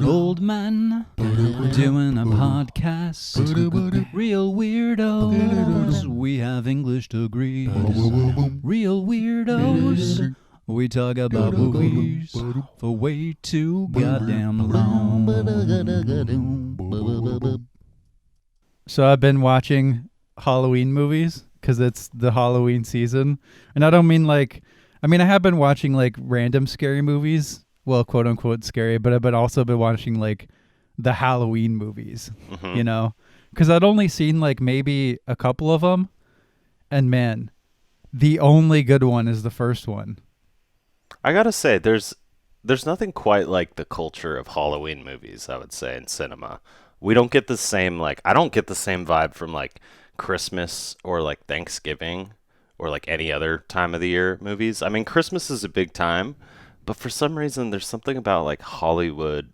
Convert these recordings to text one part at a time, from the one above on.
Old man doing a podcast. Real weirdos. We have English degrees. Real weirdos. We talk about movies for way too goddamn long. So I've been watching Halloween movies because it's the Halloween season. And I don't mean like, I have been watching like random scary movies. Well, quote unquote scary, but I've also been watching like the Halloween movies, you know, because I'd only seen like maybe a couple of them. And man, the only good one is the first one. I gotta say, there's nothing quite like the culture of Halloween movies, I would say, in cinema. We don't get the same, like, I don't get the same vibe from like Christmas or like Thanksgiving or like any other time of the year movies. I mean, Christmas is a big time, but for some reason there's something about like Hollywood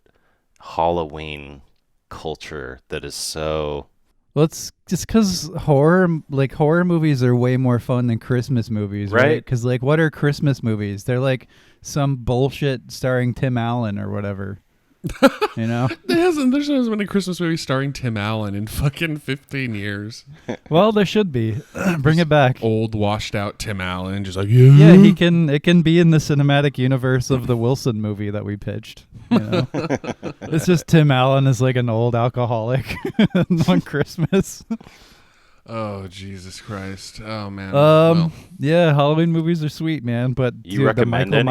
Halloween culture that is so... Well, it's just because horror movies are way more fun than Christmas movies, right? Because like, what are Christmas movies? They're like some bullshit starring Tim Allen or whatever. You know, there's not been a Christmas movie starring Tim Allen in fucking 15 years. Well, there should be. Bring it back. Old washed out Tim Allen, just like yeah, it can be in the cinematic universe of the Wilson movie that we pitched. You know? It's just Tim Allen is like an old alcoholic on Christmas. Oh, Jesus Christ! Oh man. Yeah, Halloween movies are sweet, man. But you recommend the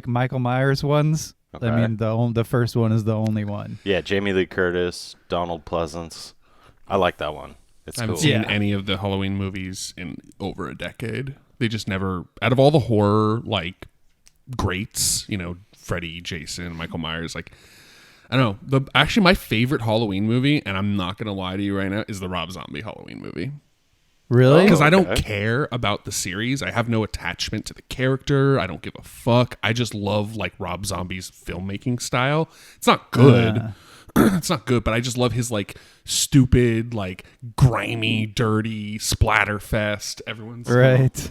Michael Myers ones. Okay. I mean, the first one is the only one. Yeah, Jamie Lee Curtis, Donald Pleasance. I like that one. It's I haven't cool. seen any of the Halloween movies in over a decade. They just never, out of all the horror like greats, you know, Freddy, Jason, Michael Myers, like, I don't know. Actually, my favorite Halloween movie, and I'm not gonna lie to you right now, is the Rob Zombie Halloween movie. Really? Because I don't care about the series. I have no attachment to the character. I don't give a fuck. I just love like Rob Zombie's filmmaking style. It's not good. It's not good, but I just love his like stupid, like grimy, dirty splatter fest. Everyone's right.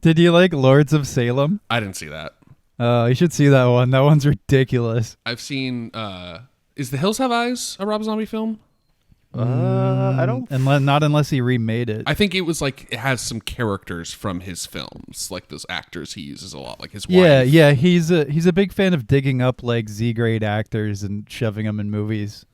Did you like Lords of Salem? I didn't see that. Oh, you should see that one. That one's ridiculous. I've seen is The Hills Have Eyes a Rob Zombie film? I don't. Not unless he remade it. I think it was like it has some characters from his films, like those actors he uses a lot, like his wife. Yeah. He's a big fan of digging up like Z-grade actors and shoving them in movies.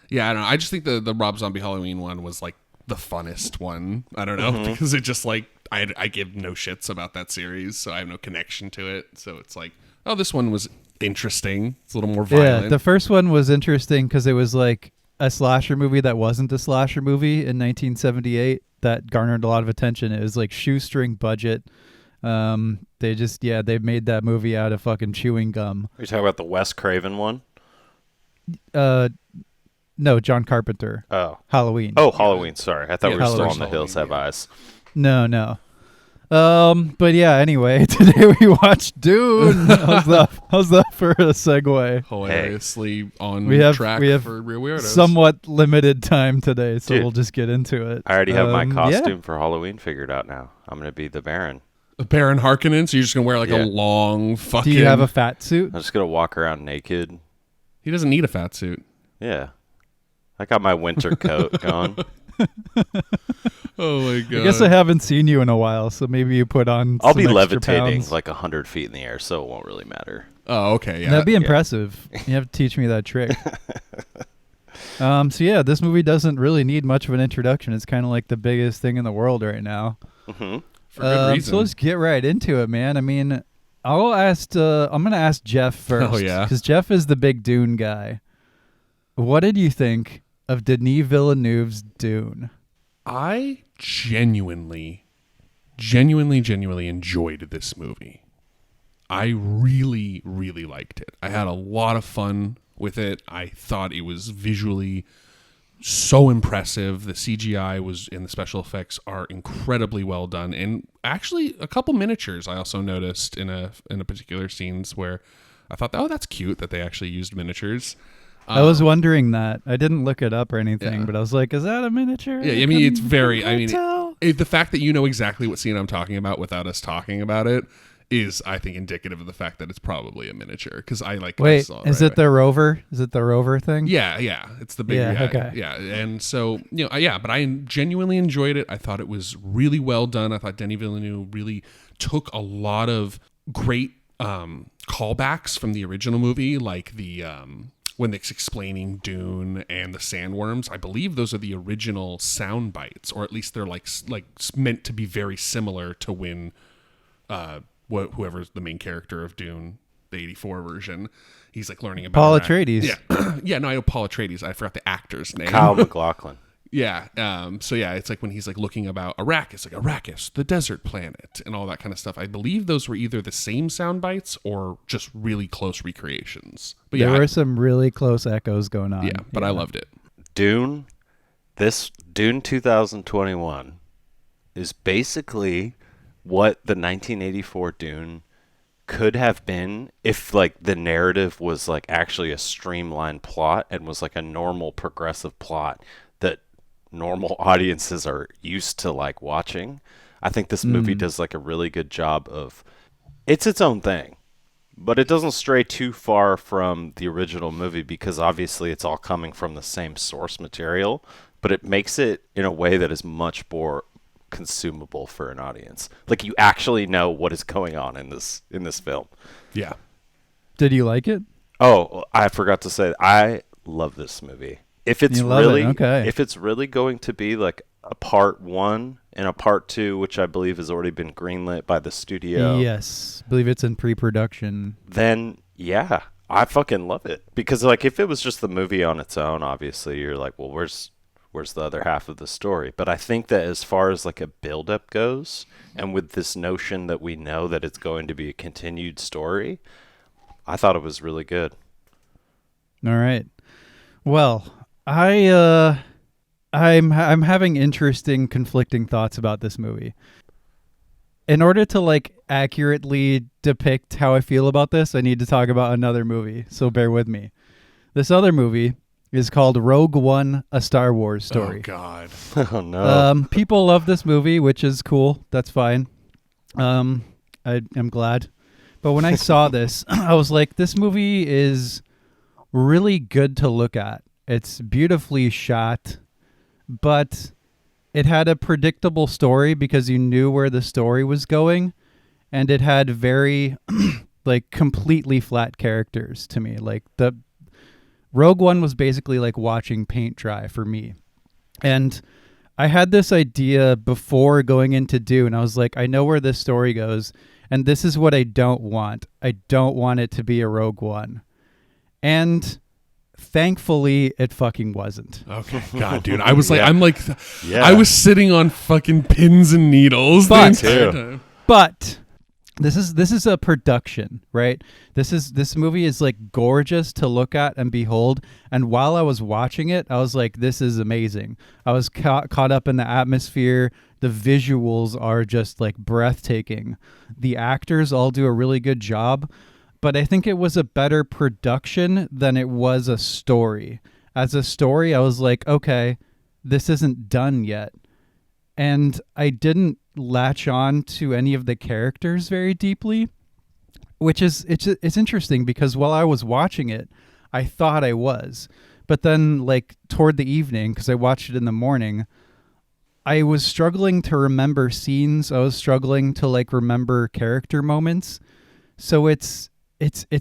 Yeah, I don't know. I just think the Rob Zombie Halloween one was like the funnest one. I don't know because it just like I give no shits about that series, so I have no connection to it. So it's like, oh, this one was interesting. It's a little more violent. Yeah, the first one was interesting because it was like a slasher movie that wasn't a slasher movie in 1978 that garnered a lot of attention. It was like shoestring budget. They made that movie out of fucking chewing gum. Are you talking about the Wes Craven one? No, John Carpenter. Oh. Halloween. Oh, Halloween. Sorry. I thought we were still on The Hills Have Halloween, Eyes. No. But yeah, anyway, today we watched Dune. How's that for a segue? Hilariously on track for Reel Weirdos. Somewhat limited time today, so Dude, we'll just get into it. I already have my costume for Halloween figured out now. I'm going to be the Baron. Baron Harkonnen, so you're just going to wear like a long fucking... Do you have a fat suit? I'm just going to walk around naked. He doesn't need a fat suit. Yeah. I got my winter coat going. Oh my god! I guess I haven't seen you in a while, so maybe you put on. I'll be some levitating pounds. like 100 feet in the air, so it won't really matter. Oh, okay. Yeah, that'd be impressive. You have to teach me that trick. So yeah, this movie doesn't really need much of an introduction. It's kind of like the biggest thing in the world right now. For good reason. So let's get right into it, man. I mean, I'm gonna ask Jeff first. Oh yeah, because Jeff is the big Dune guy. What did you think of Denis Villeneuve's Dune? I genuinely enjoyed this movie. I really, really liked it. I had a lot of fun with it. I thought it was visually so impressive. The CGI and the special effects are incredibly well done. And actually, a couple miniatures I also noticed in a particular scenes where I thought, oh, that's cute that they actually used miniatures. I was wondering that. I didn't look it up or anything, but I was like, is that a miniature? Yeah, I mean, it's very... I mean, The fact that you know exactly what scene I'm talking about without us talking about it is, I think, indicative of the fact that it's probably a miniature. Because I Wait, saw is right it the rover? Is it the rover thing? Yeah, it's the big. Yeah, okay. Yeah, and so but I genuinely enjoyed it. I thought it was really well done. I thought Denis Villeneuve really took a lot of great callbacks from the original movie, like the when it's explaining Dune and the sandworms. I believe those are the original sound bites, or at least they're like meant to be very similar to when whoever's the main character of Dune, the 84 version, he's like learning about Paul Iraq. Atreides. Yeah, no, I know Paul Atreides. I forgot the actor's name. Kyle MacLachlan. Yeah. So yeah, it's like when he's like looking about Arrakis, like Arrakis, the desert planet, and all that kind of stuff. I believe those were either the same sound bites or just really close recreations. But There were some really close echoes going on. Yeah, but I loved it. Dune 2021 is basically what the 1984 Dune could have been if like the narrative was like actually a streamlined plot and was like a normal progressive plot that normal audiences are used to like watching. I think this movie does like a really good job of, it's its own thing, but it doesn't stray too far from the original movie because obviously it's all coming from the same source material, but it makes it in a way that is much more consumable for an audience. Like you actually know what is going on in this film. Yeah. Did you like it? Oh, I forgot to say, I love this movie. If it's if it's really going to be like a part 1 and a part 2, which I believe has already been greenlit by the studio. Yes, I believe it's in pre-production. Then yeah, I fucking love it. Because like if it was just the movie on its own, obviously you're like, well, where's the other half of the story? But I think that as far as like a build-up goes, and with this notion that we know that it's going to be a continued story, I thought it was really good. All right. Well, I'm having interesting, conflicting thoughts about this movie. In order to like accurately depict how I feel about this, I need to talk about another movie. So bear with me. This other movie is called Rogue One: A Star Wars Story. Oh God. Oh no. People love this movie, which is cool. That's fine. I'm glad. But when I saw this, I was like, this movie is really good to look at. It's beautifully shot, but it had a predictable story because you knew where the story was going, and it had very like completely flat characters to me. Like the Rogue One was basically like watching paint dry for me. And I had this idea before going into Dune. I was like, I know where this story goes, and this is what I don't want. I don't want it to be a Rogue One. And thankfully, it fucking wasn't. Okay. God, dude. I was like, Yeah. I was sitting on fucking pins and needles the entire time. But this is a production, right? This movie is like gorgeous to look at and behold. And while I was watching it, I was like, this is amazing. I was caught up in the atmosphere. The visuals are just like breathtaking. The actors all do a really good job. But I think it was a better production than it was a story. As a story, I was like, okay, this isn't done yet. And I didn't latch on to any of the characters very deeply, which is it's interesting because while I was watching it, I thought I was. But then like toward the evening, because I watched it in the morning, I was struggling to remember scenes. I was struggling to like remember character moments. So it's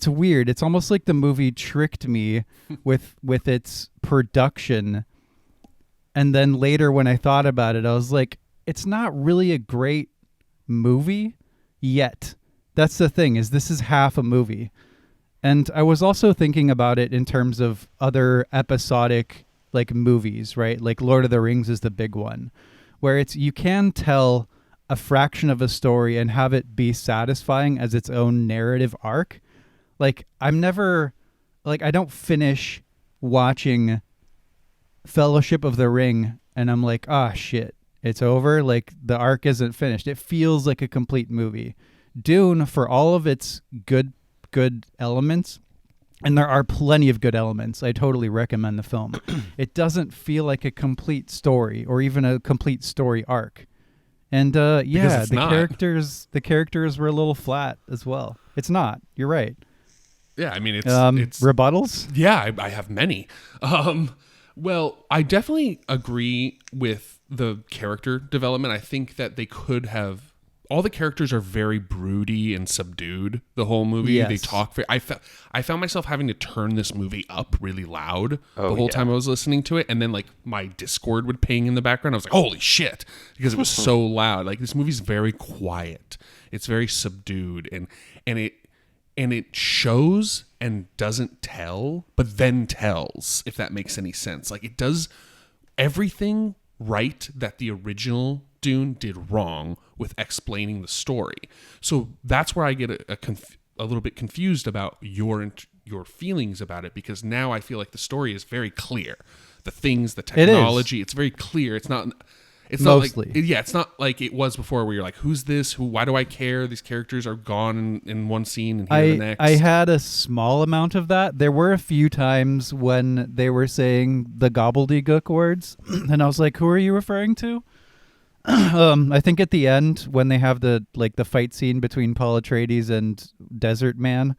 weird. It's almost like the movie tricked me with its production. And then later when I thought about it, I was like, it's not really a great movie yet. That's the thing, is this is half a movie. And I was also thinking about it in terms of other episodic like movies, right? Like Lord of the Rings is the big one, where you can tell a fraction of a story and have it be satisfying as its own narrative arc. Like I don't finish watching Fellowship of the Ring and I'm like, ah, shit, it's over. Like the arc isn't finished. It feels like a complete movie. Dune, for all of its good elements, and there are plenty of good elements, I totally recommend the film. It doesn't feel like a complete story or even a complete story arc. And yeah, it's the not. characters were a little flat as well. It's not. You're right. Yeah, I mean, it's Rebuttals? yeah, I have many. Well, I definitely agree with the character development. I think that they could have. All the characters are very broody and subdued the whole movie. Yes. They talk very. I found myself having to turn this movie up really loud the whole yeah. time I was listening to it, and then like my Discord would ping in the background. I was like, "Holy shit!" because it was so loud. Like this movie's very quiet. It's very subdued, and it shows and doesn't tell, but then tells. If that makes any sense, like it does everything right that the original Dune did wrong with explaining the story. So that's where I get a little bit confused about your feelings about it, because now I feel like the story is very clear. The things, the technology, it's very clear. It's not Mostly. like it's not like it was before where you're like, who's this? Why do I care? These characters are gone in one scene and here the next. I had a small amount of that. There were a few times when they were saying the gobbledygook words, and I was like, who are you referring to? I think at the end when they have the fight scene between Paul Atreides and Desert Man,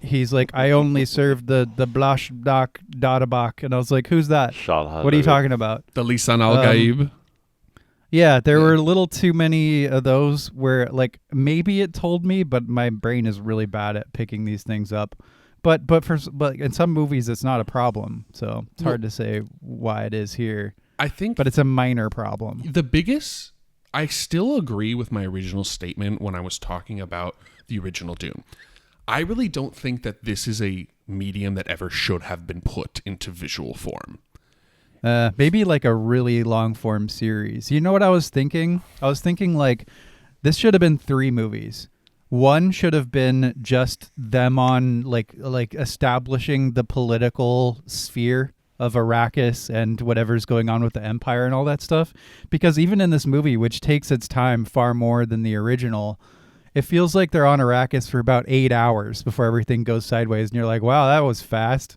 he's like, I only served the Blash Dak Dadabak, and I was like, who's that? What are you talking about? The Lisan Al Gaib. Yeah, there were a little too many of those where like maybe it told me, but my brain is really bad at picking these things up. But in some movies it's not a problem, so it's hard to say why it is here. I think, but it's a minor problem. I still agree with my original statement when I was talking about the original Dune. I really don't think that this is a medium that ever should have been put into visual form. Maybe like a really long form series. You know what I was thinking? I was thinking like this should have been 3 movies. One should have been just them on like establishing the political sphere of Arrakis and whatever's going on with the Empire and all that stuff. Because even in this movie, which takes its time far more than the original, it feels like they're on Arrakis for about 8 hours before everything goes sideways. And you're like, wow, that was fast.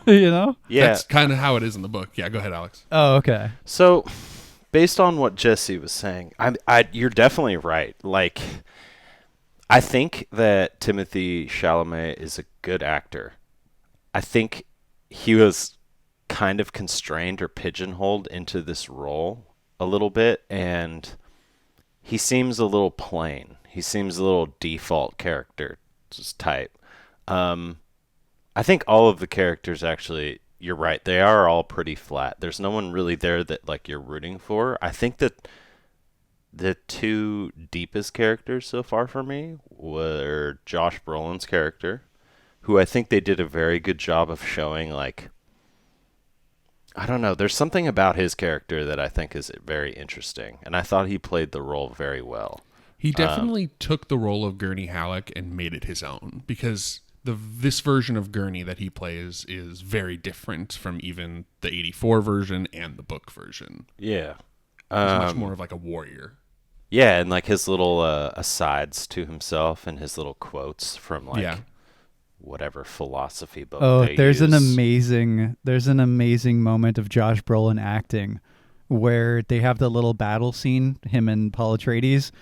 You know? Yeah. That's kind of how it is in the book. Yeah, go ahead, Alex. Oh, okay. So, based on what Jesse was saying, you're definitely right. Like, I think that Timothée Chalamet is a good actor. I think he was kind of constrained or pigeonholed into this role a little bit, and he seems a little plain. He seems a little default character just type. I think all of the characters actually, you're right, they are all pretty flat. There's no one really there that like you're rooting for. I think that the 2 deepest characters so far for me were Josh Brolin's character, who I think they did a very good job of showing, like, I don't know, there's something about his character that I think is very interesting, and I thought he played the role very well. He definitely took the role of Gurney Halleck and made it his own, because this version of Gurney that he plays is very different from even the 84 version and the book version. Yeah. He's much more of like a warrior. Yeah, and like his little asides to himself and his little quotes from like whatever philosophy book. Oh, there's use. an amazing moment of Josh Brolin acting where they have the little battle scene, him and Paul Atreides,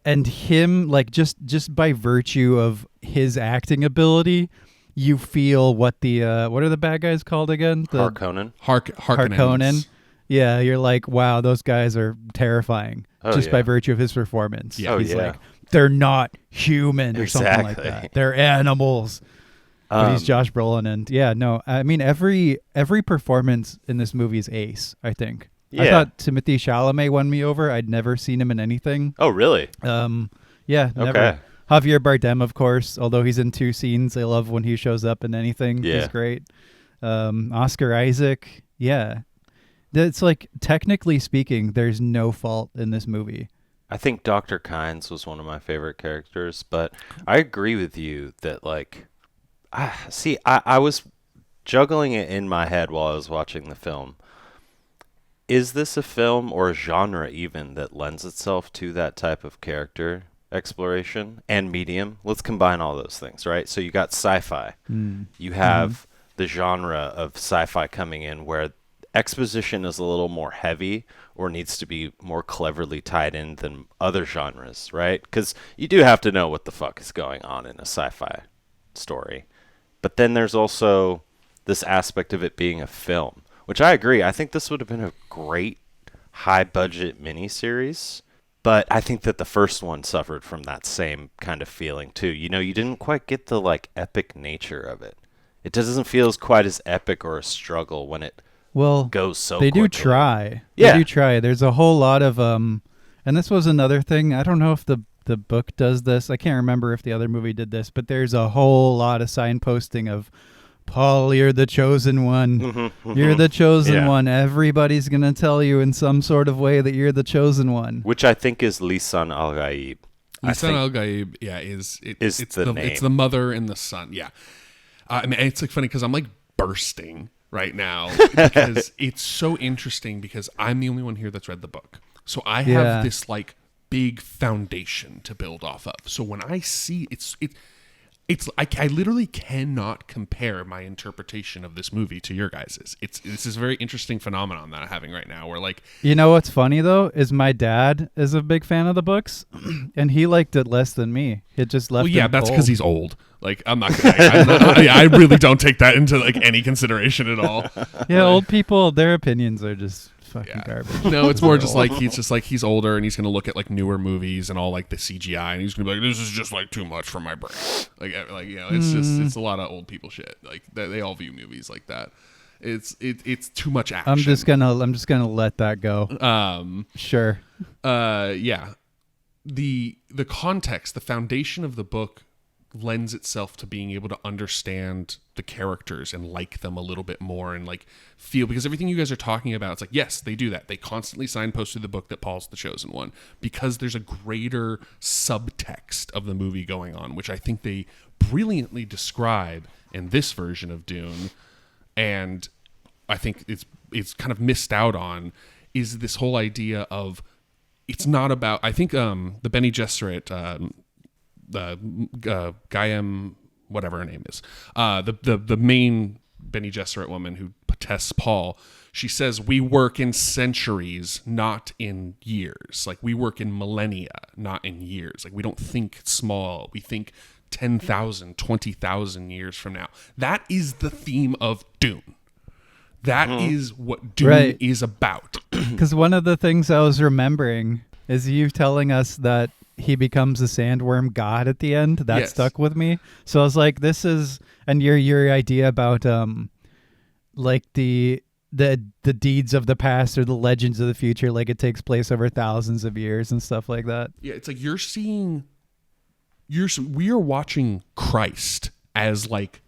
and him like just by virtue of his acting ability, you feel what are the bad guys called again? The Harkonnen. Harkonnen. Yeah, you're like, wow, those guys are terrifying by virtue of his performance. Yeah. He's like, they're not human or something like that. They're animals. But he's Josh Brolin, and I mean every performance in this movie is ace, I think. Yeah. I thought Timothée Chalamet won me over. I'd never seen him in anything. Oh, really? Never. Okay. Javier Bardem, of course, although he's in 2 scenes. I love when he shows up in anything. Yeah. He's great. Oscar Isaac. Yeah. It's like, technically speaking, there's no fault in this movie. I think Dr. Kynes was one of my favorite characters, but I agree with you that like, I was juggling it in my head while I was watching the film. Is this a film or a genre even that lends itself to that type of character exploration and medium? Let's combine all those things, right? So you got sci-fi. You have the genre of sci-fi coming in where exposition is a little more heavy or needs to be more cleverly tied in than other genres, right? Because you do have to know what the fuck is going on in a sci-fi story. But then there's also this aspect of it being a film, which I agree. I think this would have been a great high-budget miniseries, but I think that the first one suffered from that same kind of feeling too. You know, you didn't quite get the like epic nature of it. It doesn't feel as quite as epic or a struggle when it goes so they quickly. do try. Yeah. They do try. There's a whole lot of and this was another thing. I don't know if the book does this. I can't remember if the other movie did this, but there's a whole lot of signposting of Paul, you're the chosen one. You're the chosen one. Everybody's going to tell you in some sort of way that you're the chosen one. Which I think is Lisan al-Gaib. Lisan al-Gaib, it's the name. It's the mother and the son, yeah. I mean, it's like funny because I'm like bursting right now because it's so interesting because I'm the only one here that's read the book. So I have this like big foundation to build off of. So when I see it's like I literally cannot compare my interpretation of this movie to your guys's. This is a very interesting phenomenon that I'm having right now where like, you know what's funny though is my dad is a big fan of the books and he liked it less than me. It just left him that's cold. because he's old. Like I'm not gonna, I really don't take that into like any consideration at all. Yeah, old people, their opinions are just fucking garbage. No, it's more just like he's older and he's gonna look at like newer movies and all like the CGI and he's gonna be like, this is just like too much for my brain. Like you know, it's a lot of old people shit. Like they all view movies like that. It's too much action. I'm just gonna let that go. Sure. Yeah. The context, the foundation of the book lends itself to being able to understand the characters and like them a little bit more and like feel, because everything you guys are talking about, it's like, yes, they do that. They constantly signpost through the book that Paul's the chosen one because there's a greater subtext of the movie going on, which I think they brilliantly describe in this version of Dune. And I think it's kind of missed out on is this whole idea of it's not about, I think the Bene Gesserit, the Gaiam, whatever her name is, the main Bene Gesserit woman who tests Paul, she says we work in centuries, not in years. Like we work in millennia, not in years. Like we don't think small. We think 10,000, 20,000 years from now. That is the theme of Dune. That is what Dune is about. Because one of the things I was remembering is you telling us that he becomes a sandworm god at the end. That stuck with me. So I was like, this is, and your idea about like the deeds of the past or the legends of the future, like it takes place over thousands of years and stuff like that. Yeah, it's like we are watching Christ as like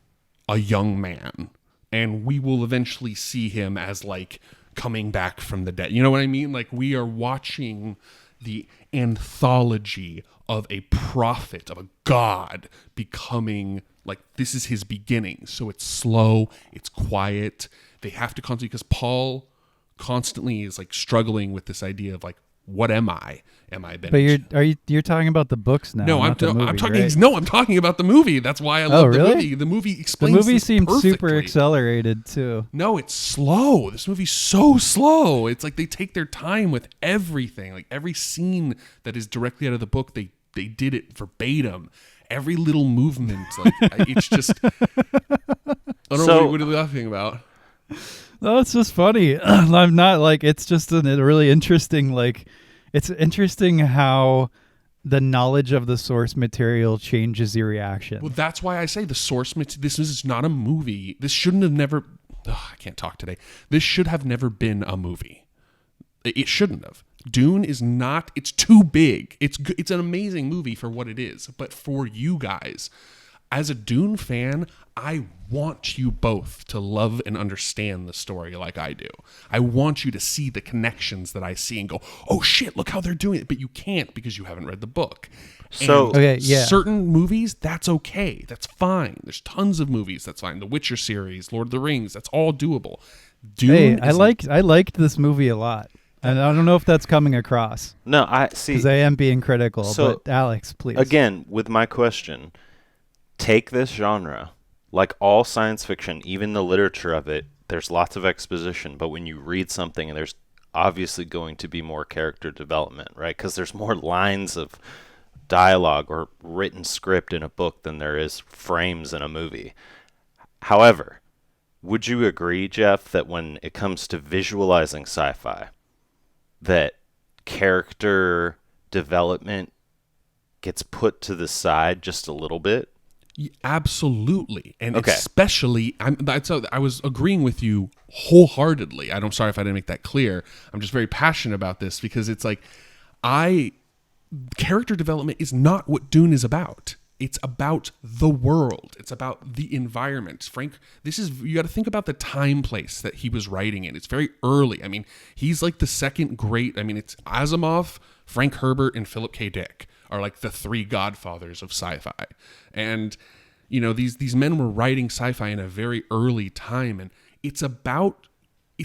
a young man, and we will eventually see him as like coming back from the dead. You know what I mean? Like we are watching the anthology of a prophet, of a god becoming like, this is his beginning. So it's slow, it's quiet. They have to constantly, because Paul constantly is like struggling with this idea of like, what am I? Am I Ben? But you're talking about the books now? No, I'm talking. Right? No, I'm talking about the movie. That's why I love the movie. The movie explains. The movie seemed perfectly. super accelerated too. No, it's slow. This movie's so slow. It's like they take their time with everything. Like every scene that is directly out of the book, they did it verbatim. Every little movement, like it's just. I don't know what are you laughing about. No, it's just funny. I'm not like, it's just a really interesting, like, it's interesting how the knowledge of the source material changes your reaction. Well, that's why I say the source material, this is not a movie. This shouldn't have never, I can't talk today. This should have never been a movie. It shouldn't have. Dune is not, it's too big. It's an amazing movie for what it is. But for you guys, as a Dune fan, I want you both to love and understand the story like I do. I want you to see the connections that I see and go, oh shit, look how they're doing it. But you can't because you haven't read the book. So certain movies, that's okay. That's fine. There's tons of movies that's fine. The Witcher series, Lord of the Rings, that's all doable. Dune I liked this movie a lot. And I don't know if that's coming across. No, I see. Because I am being critical. So, but Alex, please. Again, with my question, take this genre, like all science fiction, even the literature of it, there's lots of exposition, but when you read something and there's obviously going to be more character development, right? Because there's more lines of dialogue or written script in a book than there is frames in a movie. However, would you agree, Jeff, that when it comes to visualizing sci-fi, that character development gets put to the side just a little bit? Absolutely, and Okay. especially, I was agreeing with you wholeheartedly. I'm sorry if I didn't make that clear. I'm just very passionate about this because it's like, character development is not what Dune is about. It's about the world. It's about the environment. Frank, you got to think about the time place that he was writing in. It's very early. I mean, he's like the second great. I mean, it's Asimov, Frank Herbert, and Philip K. Dick are like the three godfathers of sci-fi. And, you know, these men were writing sci-fi in a very early time, and it's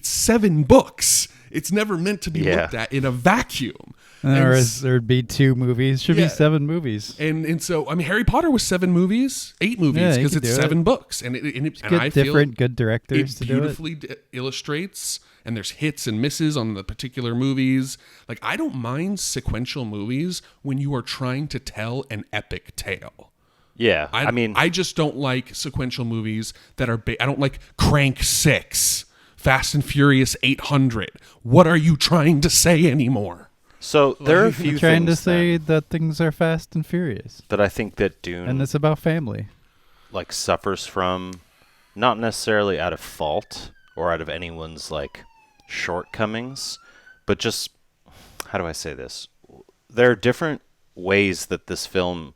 7 books. It's never meant to be looked at in a vacuum. Or there'd be 2 movies. Should be 7 movies. And so, I mean, Harry Potter was 7 movies, 8 movies, because it's 7 books. And I feel good directors to do it. Beautifully illustrates, and there's hits and misses on the particular movies. Like, I don't mind sequential movies when you are trying to tell an epic tale. Yeah, I just don't like sequential movies that are. I don't like Crank 6, Fast and Furious 800. What are you trying to say anymore? So there are a few trying things to say that things are fast and furious, that I think that Dune and it's about family, like suffers from, not necessarily out of fault or out of anyone's like shortcomings, but just, how do I say this? There are different ways that this film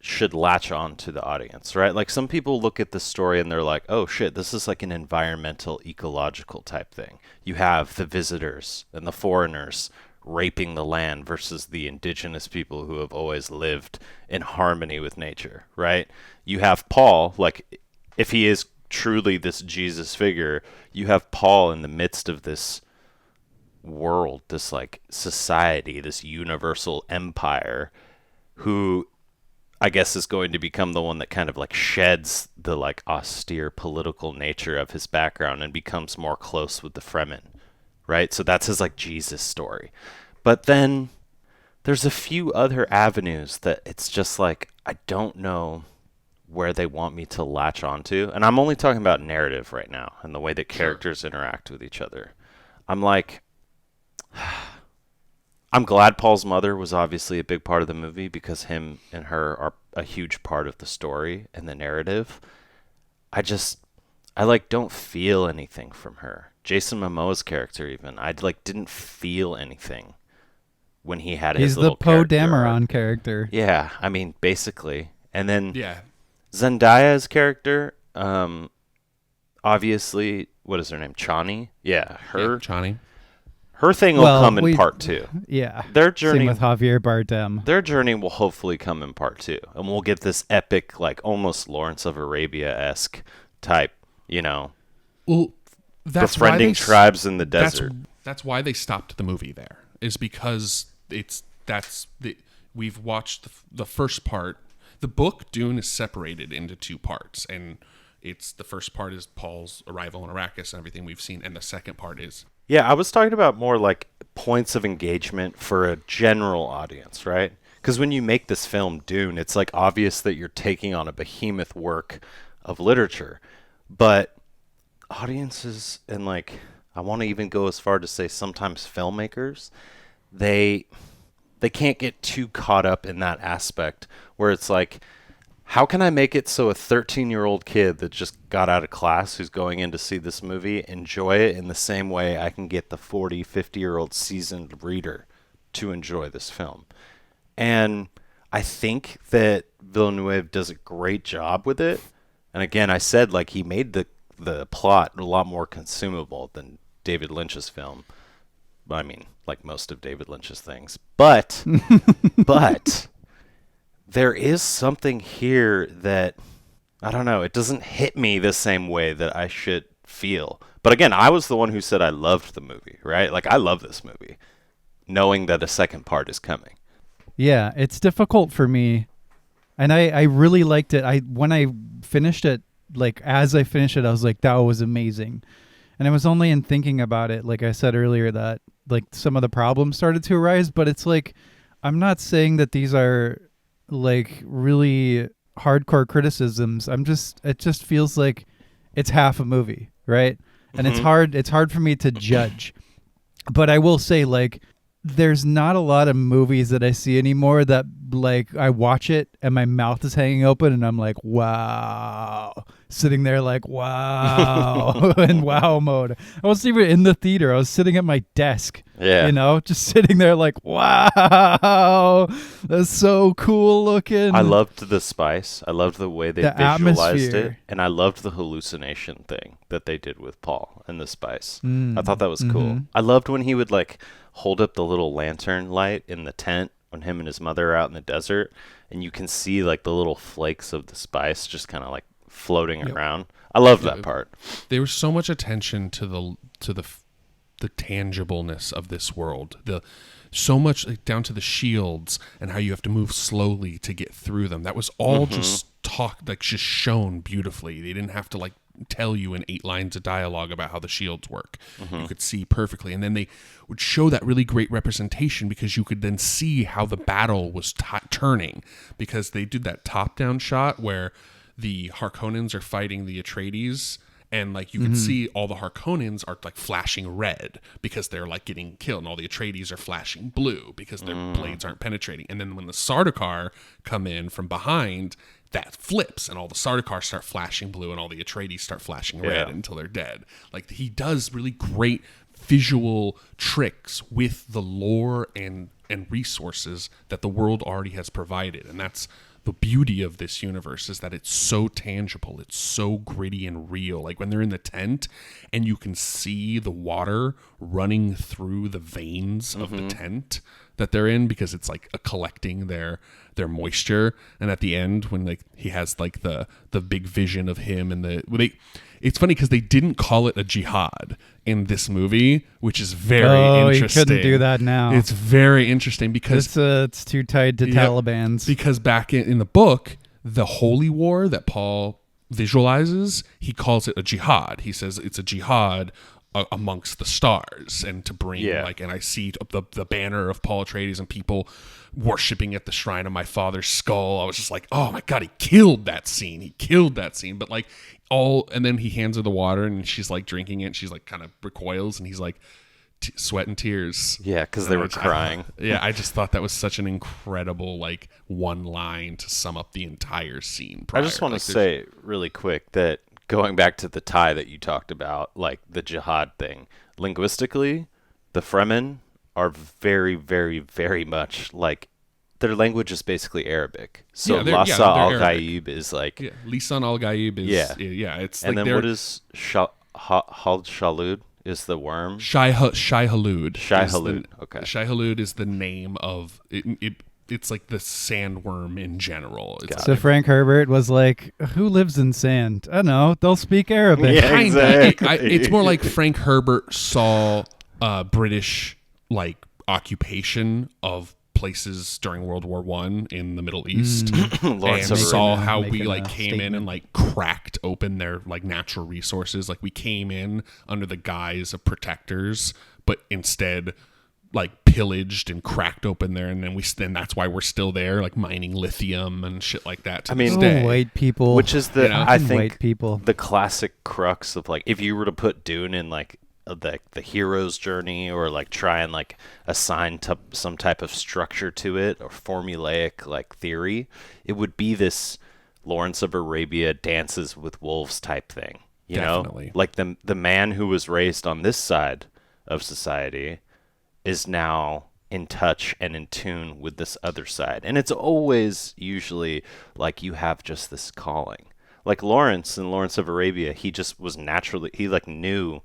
should latch on to the audience, right? Like some people look at the story and they're like, oh shit, this is like an environmental, ecological type thing. You have the visitors and the foreigners raping the land versus the indigenous people who have always lived in harmony with nature, right? You have Paul, like if he is truly this Jesus figure, you have Paul in the midst of this world, this like society, this universal empire, who I guess is going to become the one that kind of like sheds the like austere political nature of his background and becomes more close with the Fremen, right? So that's his like Jesus story. But then there's a few other avenues that it's just like, I don't know where they want me to latch onto. And I'm only talking about narrative right now and the way that characters interact with each other. I'm like, I'm glad Paul's mother was obviously a big part of the movie because him and her are a huge part of the story and the narrative. I like don't feel anything from her. Jason Momoa's character even, I like didn't feel anything when he had his little character. He's the Poe Dameron character. Yeah, I mean basically. And then Yeah. Zendaya's character, obviously, what is her name? Chani? Yeah, her. Yeah, Chani. Her thing will come in part 2. Yeah. Their journey Same with Javier Bardem. Their journey will hopefully come in part 2, and we'll get this epic, like almost Lawrence of Arabia-esque type, you know, Well, that's befriending why tribes in the desert. That's why they stopped the movie there. Is because we've watched the first part. The book Dune is separated into 2 parts, and the first part is Paul's arrival in Arrakis and everything we've seen, and the second part is. Yeah, I was talking about more like points of engagement for a general audience, right? Because when you make this film, Dune, it's like obvious that you're taking on a behemoth work of literature. But audiences, and like, I want to even go as far to say sometimes filmmakers, they can't get too caught up in that aspect where it's like, how can I make it so a 13-year-old kid that just got out of class who's going in to see this movie enjoy it in the same way I can get the 40, 50-year-old seasoned reader to enjoy this film? And I think that Villeneuve does a great job with it. And again, I said like he made the plot a lot more consumable than David Lynch's film. I mean, like most of David Lynch's things. But there is something here that, I don't know, it doesn't hit me the same way that I should feel. But again, I was the one who said I loved the movie, right? Like, I love this movie, knowing that a second part is coming. Yeah, it's difficult for me. And I really liked it. When I finished it like as I finished it, I was like, that was amazing. And it was only in thinking about it, like I said earlier, that like some of the problems started to arise. But it's like, I'm not saying that these are like really hardcore criticisms. It just feels like it's half a movie, right? And it's hard for me to judge. But I will say, like, there's not a lot of movies that I see anymore that like I watch it and my mouth is hanging open and I'm like, wow, sitting there like, wow, in wow mode. I wasn't even in the theater. I was sitting at my desk, just sitting there like, wow, that's so cool looking. I loved the spice. I loved the way they visualized atmosphere. it. And I loved the hallucination thing that they did with Paul and the spice. I thought that was cool. I loved when he would like hold up the little lantern light in the tent when him and his mother are out in the desert, and you can see like the little flakes of the spice just kind of like floating around. I loved that part. There was so much attention to the tangibleness of this world. So much like, down to the shields and how you have to move slowly to get through them. That was all just just shown beautifully. They didn't have to like tell you in 8 lines of dialogue about how the shields work. You could see perfectly. And then they would show that really great representation because you could then see how the battle was turning, because they did that top-down shot where the Harkonnens are fighting the Atreides, and like you could see all the Harkonnens are like flashing red because they're like getting killed, and all the Atreides are flashing blue because their blades aren't penetrating. And then when the Sardaukar come in from behind, that flips and all the Sardaukar start flashing blue and all the Atreides start flashing red until they're dead. Like he does really great visual tricks with the lore and resources that the world already has provided. And that's the beauty of this universe, is that it's so tangible. It's so gritty and real. Like when they're in the tent and you can see the water running through the veins of the tent that they're in, because it's like collecting their moisture. And at the end, when like he has like the big vision of him and it's funny because they didn't call it a jihad in this movie, which is very interesting. You couldn't do that now. It's very interesting because it's too tied to Taliban's. Because back in the book, the holy war that Paul visualizes, he calls it a jihad. He says it's a jihad amongst the stars, and to bring and I see the banner of Paul Atreides and people worshiping at the shrine of my father's skull. I was just like, oh my god, he killed that scene. But like and then he hands her the water and she's like drinking it and she's like kind of recoils and he's like sweat and tears. Yeah, because they were crying. I just thought that was such an incredible like one line to sum up the entire scene. I just want to say really quick that going back to the tie that you talked about, like the jihad thing, linguistically, the Fremen are very, very, very much like their language is basically Arabic. So Lasa al-Ghaib is like... Yeah, Lisan al-Ghaib is... Yeah, it's and like then what is Shalud is the worm? Shai-Hulud. Shai-Hulud, okay. Shai-Hulud is the name of... It's like the sandworm in general. So Frank Herbert was like, who lives in sand? I don't know. They'll speak Arabic. Yeah, exactly. It's more like Frank Herbert saw British like occupation of places during World War I in the Middle East, and saw how we like came in and like cracked open their like natural resources. Like we came in under the guise of protectors, but instead like pillaged and cracked open there, and then that's why we're still there, like mining lithium and shit like that. To this day. White people, which is the I think white people. The classic crux of like if you were to put Dune in like the hero's journey, or like try and like assign some type of structure to it or formulaic like theory, it would be this Lawrence of Arabia dances with wolves type thing. You Definitely. know, like the man who was raised on this side of society is now in touch and in tune with this other side. And it's always usually like you have just this calling. Like Lawrence in Lawrence of Arabia, he just was naturally, he like knew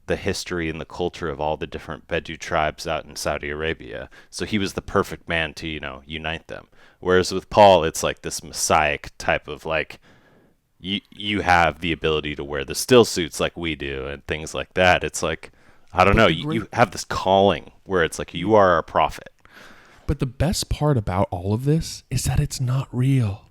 the history and the culture of all the different Bedou tribes out in Saudi Arabia. So he was the perfect man to, unite them. Whereas with Paul, it's like this messiah type of like, you have the ability to wear the still suits like we do and things like that. It's like, I don't know, you have this calling where it's like, you are our prophet. But the best part about all of this is that it's not real.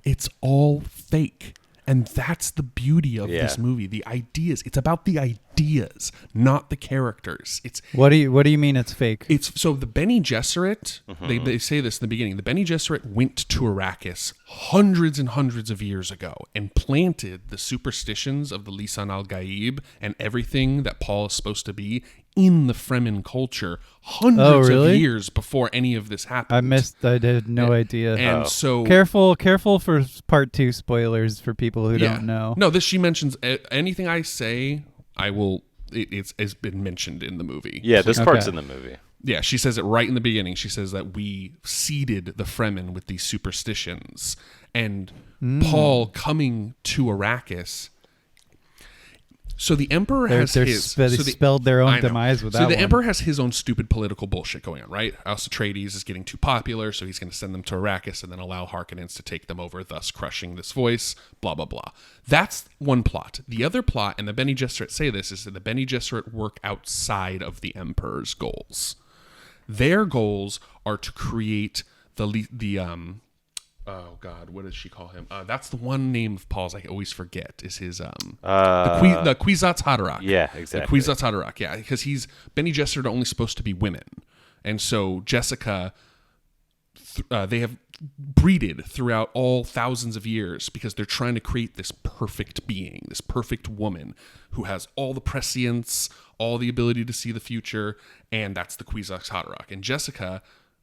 It's all fake. And that's the beauty of this movie. The ideas. It's about the ideas, not the characters. What do you mean it's fake? It's so the Bene Gesserit, they say this in the beginning. The Bene Gesserit went to Arrakis hundreds and hundreds of years ago and planted the superstitions of the Lisan al-Gaib and everything that Paul is supposed to be in the Fremen culture hundreds of years before any of this happened. I had no idea. And so careful for part 2 spoilers for people who don't know. No, she mentions anything I say, I will. It's been mentioned in the movie. Yeah, this part's in the movie. Yeah, she says it right in the beginning. She says that we seeded the Fremen with these superstitions, and Paul coming to Arrakis. So the Emperor has spelled their own demise with that. So the Emperor has his own stupid political bullshit going on, right? House Atreides is getting too popular, so he's going to send them to Arrakis and then allow Harkonnens to take them over, thus crushing this voice, blah, blah, blah. That's one plot. The other plot, and the Bene Gesserit say this, is that the Bene Gesserit work outside of the Emperor's goals. Their goals are to create oh God, what does she call him? That's the one name of Paul's I always forget. Is his the Kwisatz Haderach? Yeah, exactly. The Kwisatz Haderach, yeah, because Bene Gesserit are only supposed to be women, and so Jessica, they have breeded throughout all thousands of years because they're trying to create this perfect being, this perfect woman who has all the prescience, all the ability to see the future, and that's the Kwisatz Haderach. And Jessica,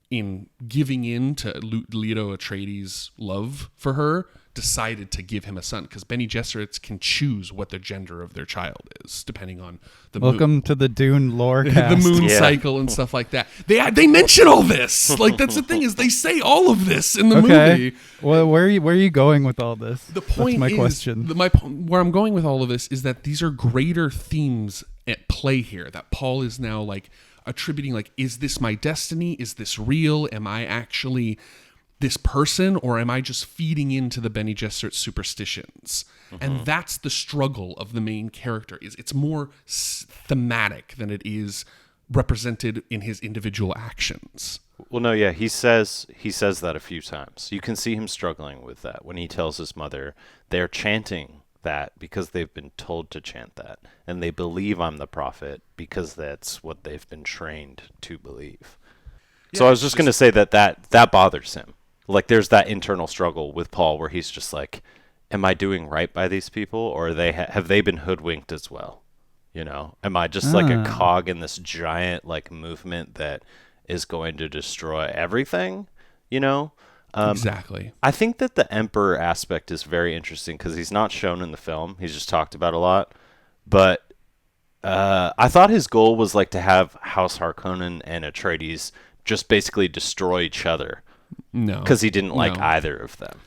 in giving in to Leto Atreides' love for her, decided to give him a son because Bene Gesserits can choose what the gender of their child is depending on the Welcome to the Dune lore cast. The moon cycle and stuff like that. They mention all this. Like, that's the thing, is they say all of this in the movie. Well, where are you going with all this? The point That's my question. Where I'm going with all of this is that these are greater themes at play here. That Paul is now like attributing, like, is this my destiny? Is this real? Am I actually this person, or am I just feeding into the Bene Gesserit superstitions? And that's the struggle of the main character. It's more thematic than it is represented in his individual actions. Well, no, yeah, he says that a few times. You can see him struggling with that when he tells his mother they're chanting that because they've been told to chant that, and they believe I'm the prophet because that's what they've been trained to believe. Yeah, so I was just going to say that bothers him. Like, there's that internal struggle with Paul where he's just like, am I doing right by these people, or have they been hoodwinked as well? You know, am I just like a cog in this giant like movement that is going to destroy everything? You know? Exactly. I think that the Emperor aspect is very interesting because he's not shown in the film. He's just talked about a lot. But I thought his goal was like to have House Harkonnen and Atreides just basically destroy each other. No. Because he didn't like either of them.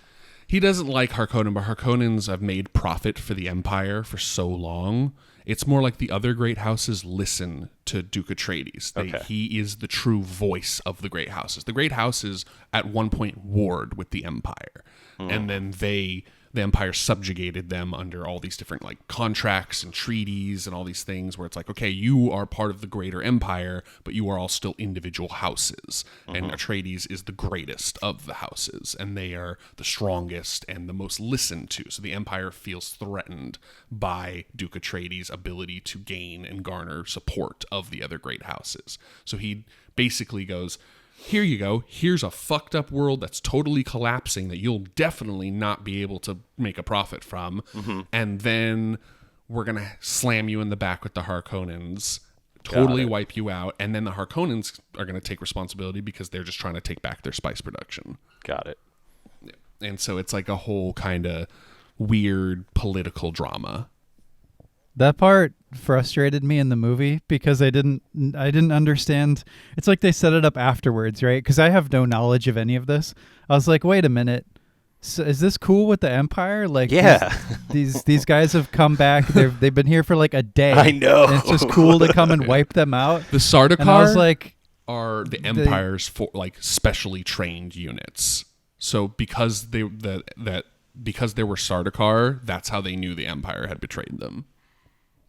He doesn't like Harkonnen, but Harkonnens have made profit for the Empire for so long. It's more like the other great houses listen to Duke Atreides. He is the true voice of the great houses. The great houses at one point warred with the Empire. And then the Empire subjugated them under all these different like contracts and treaties and all these things where it's like, okay, you are part of the greater empire, but you are all still individual houses. And Atreides is the greatest of the houses, and they are the strongest and the most listened to. So the Empire feels threatened by Duke Atreides' ability to gain and garner support of the other great houses. So he basically goes, here you go. Here's a fucked up world that's totally collapsing that you'll definitely not be able to make a profit from. And then we're going to slam you in the back with the Harkonnens, totally wipe you out. And then the Harkonnens are going to take responsibility because they're just trying to take back their spice production. Got it. Yeah. And so it's like a whole kind of weird political drama. That part frustrated me in the movie because I didn't understand. It's like they set it up afterwards, right? Because I have no knowledge of any of this. I was like, wait a minute. So is this cool with the Empire? Like, yeah, these guys have come back. They've been here for like a day. I know. And it's just cool to come and wipe them out. The Sardaukar and I was like, are the Empire's for like specially trained units. So because there were Sardaukar, that's how they knew the Empire had betrayed them.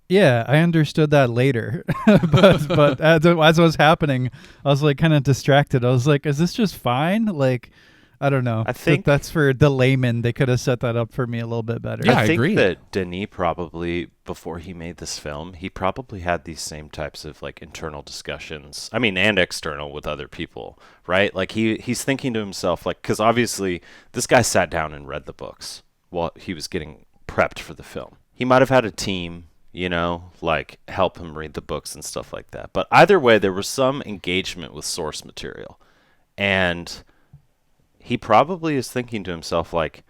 Yeah, I understood that later, but as it was happening, I was like kind of distracted. I was like, "Is this just fine?" Like, I don't know. I think that's for the layman. They could have set that up for me a little bit better. Yeah, I I think agree. that Denis probably, before he made this film, he probably had these same types of like internal discussions. I mean, and external with other people, right? Like he's thinking to himself, like, because obviously this guy sat down and read the books while he was getting prepped for the film. He might have had a team, you know, like help him read the books and stuff like that. But either way, there was some engagement with source material, and he probably is thinking to himself, like,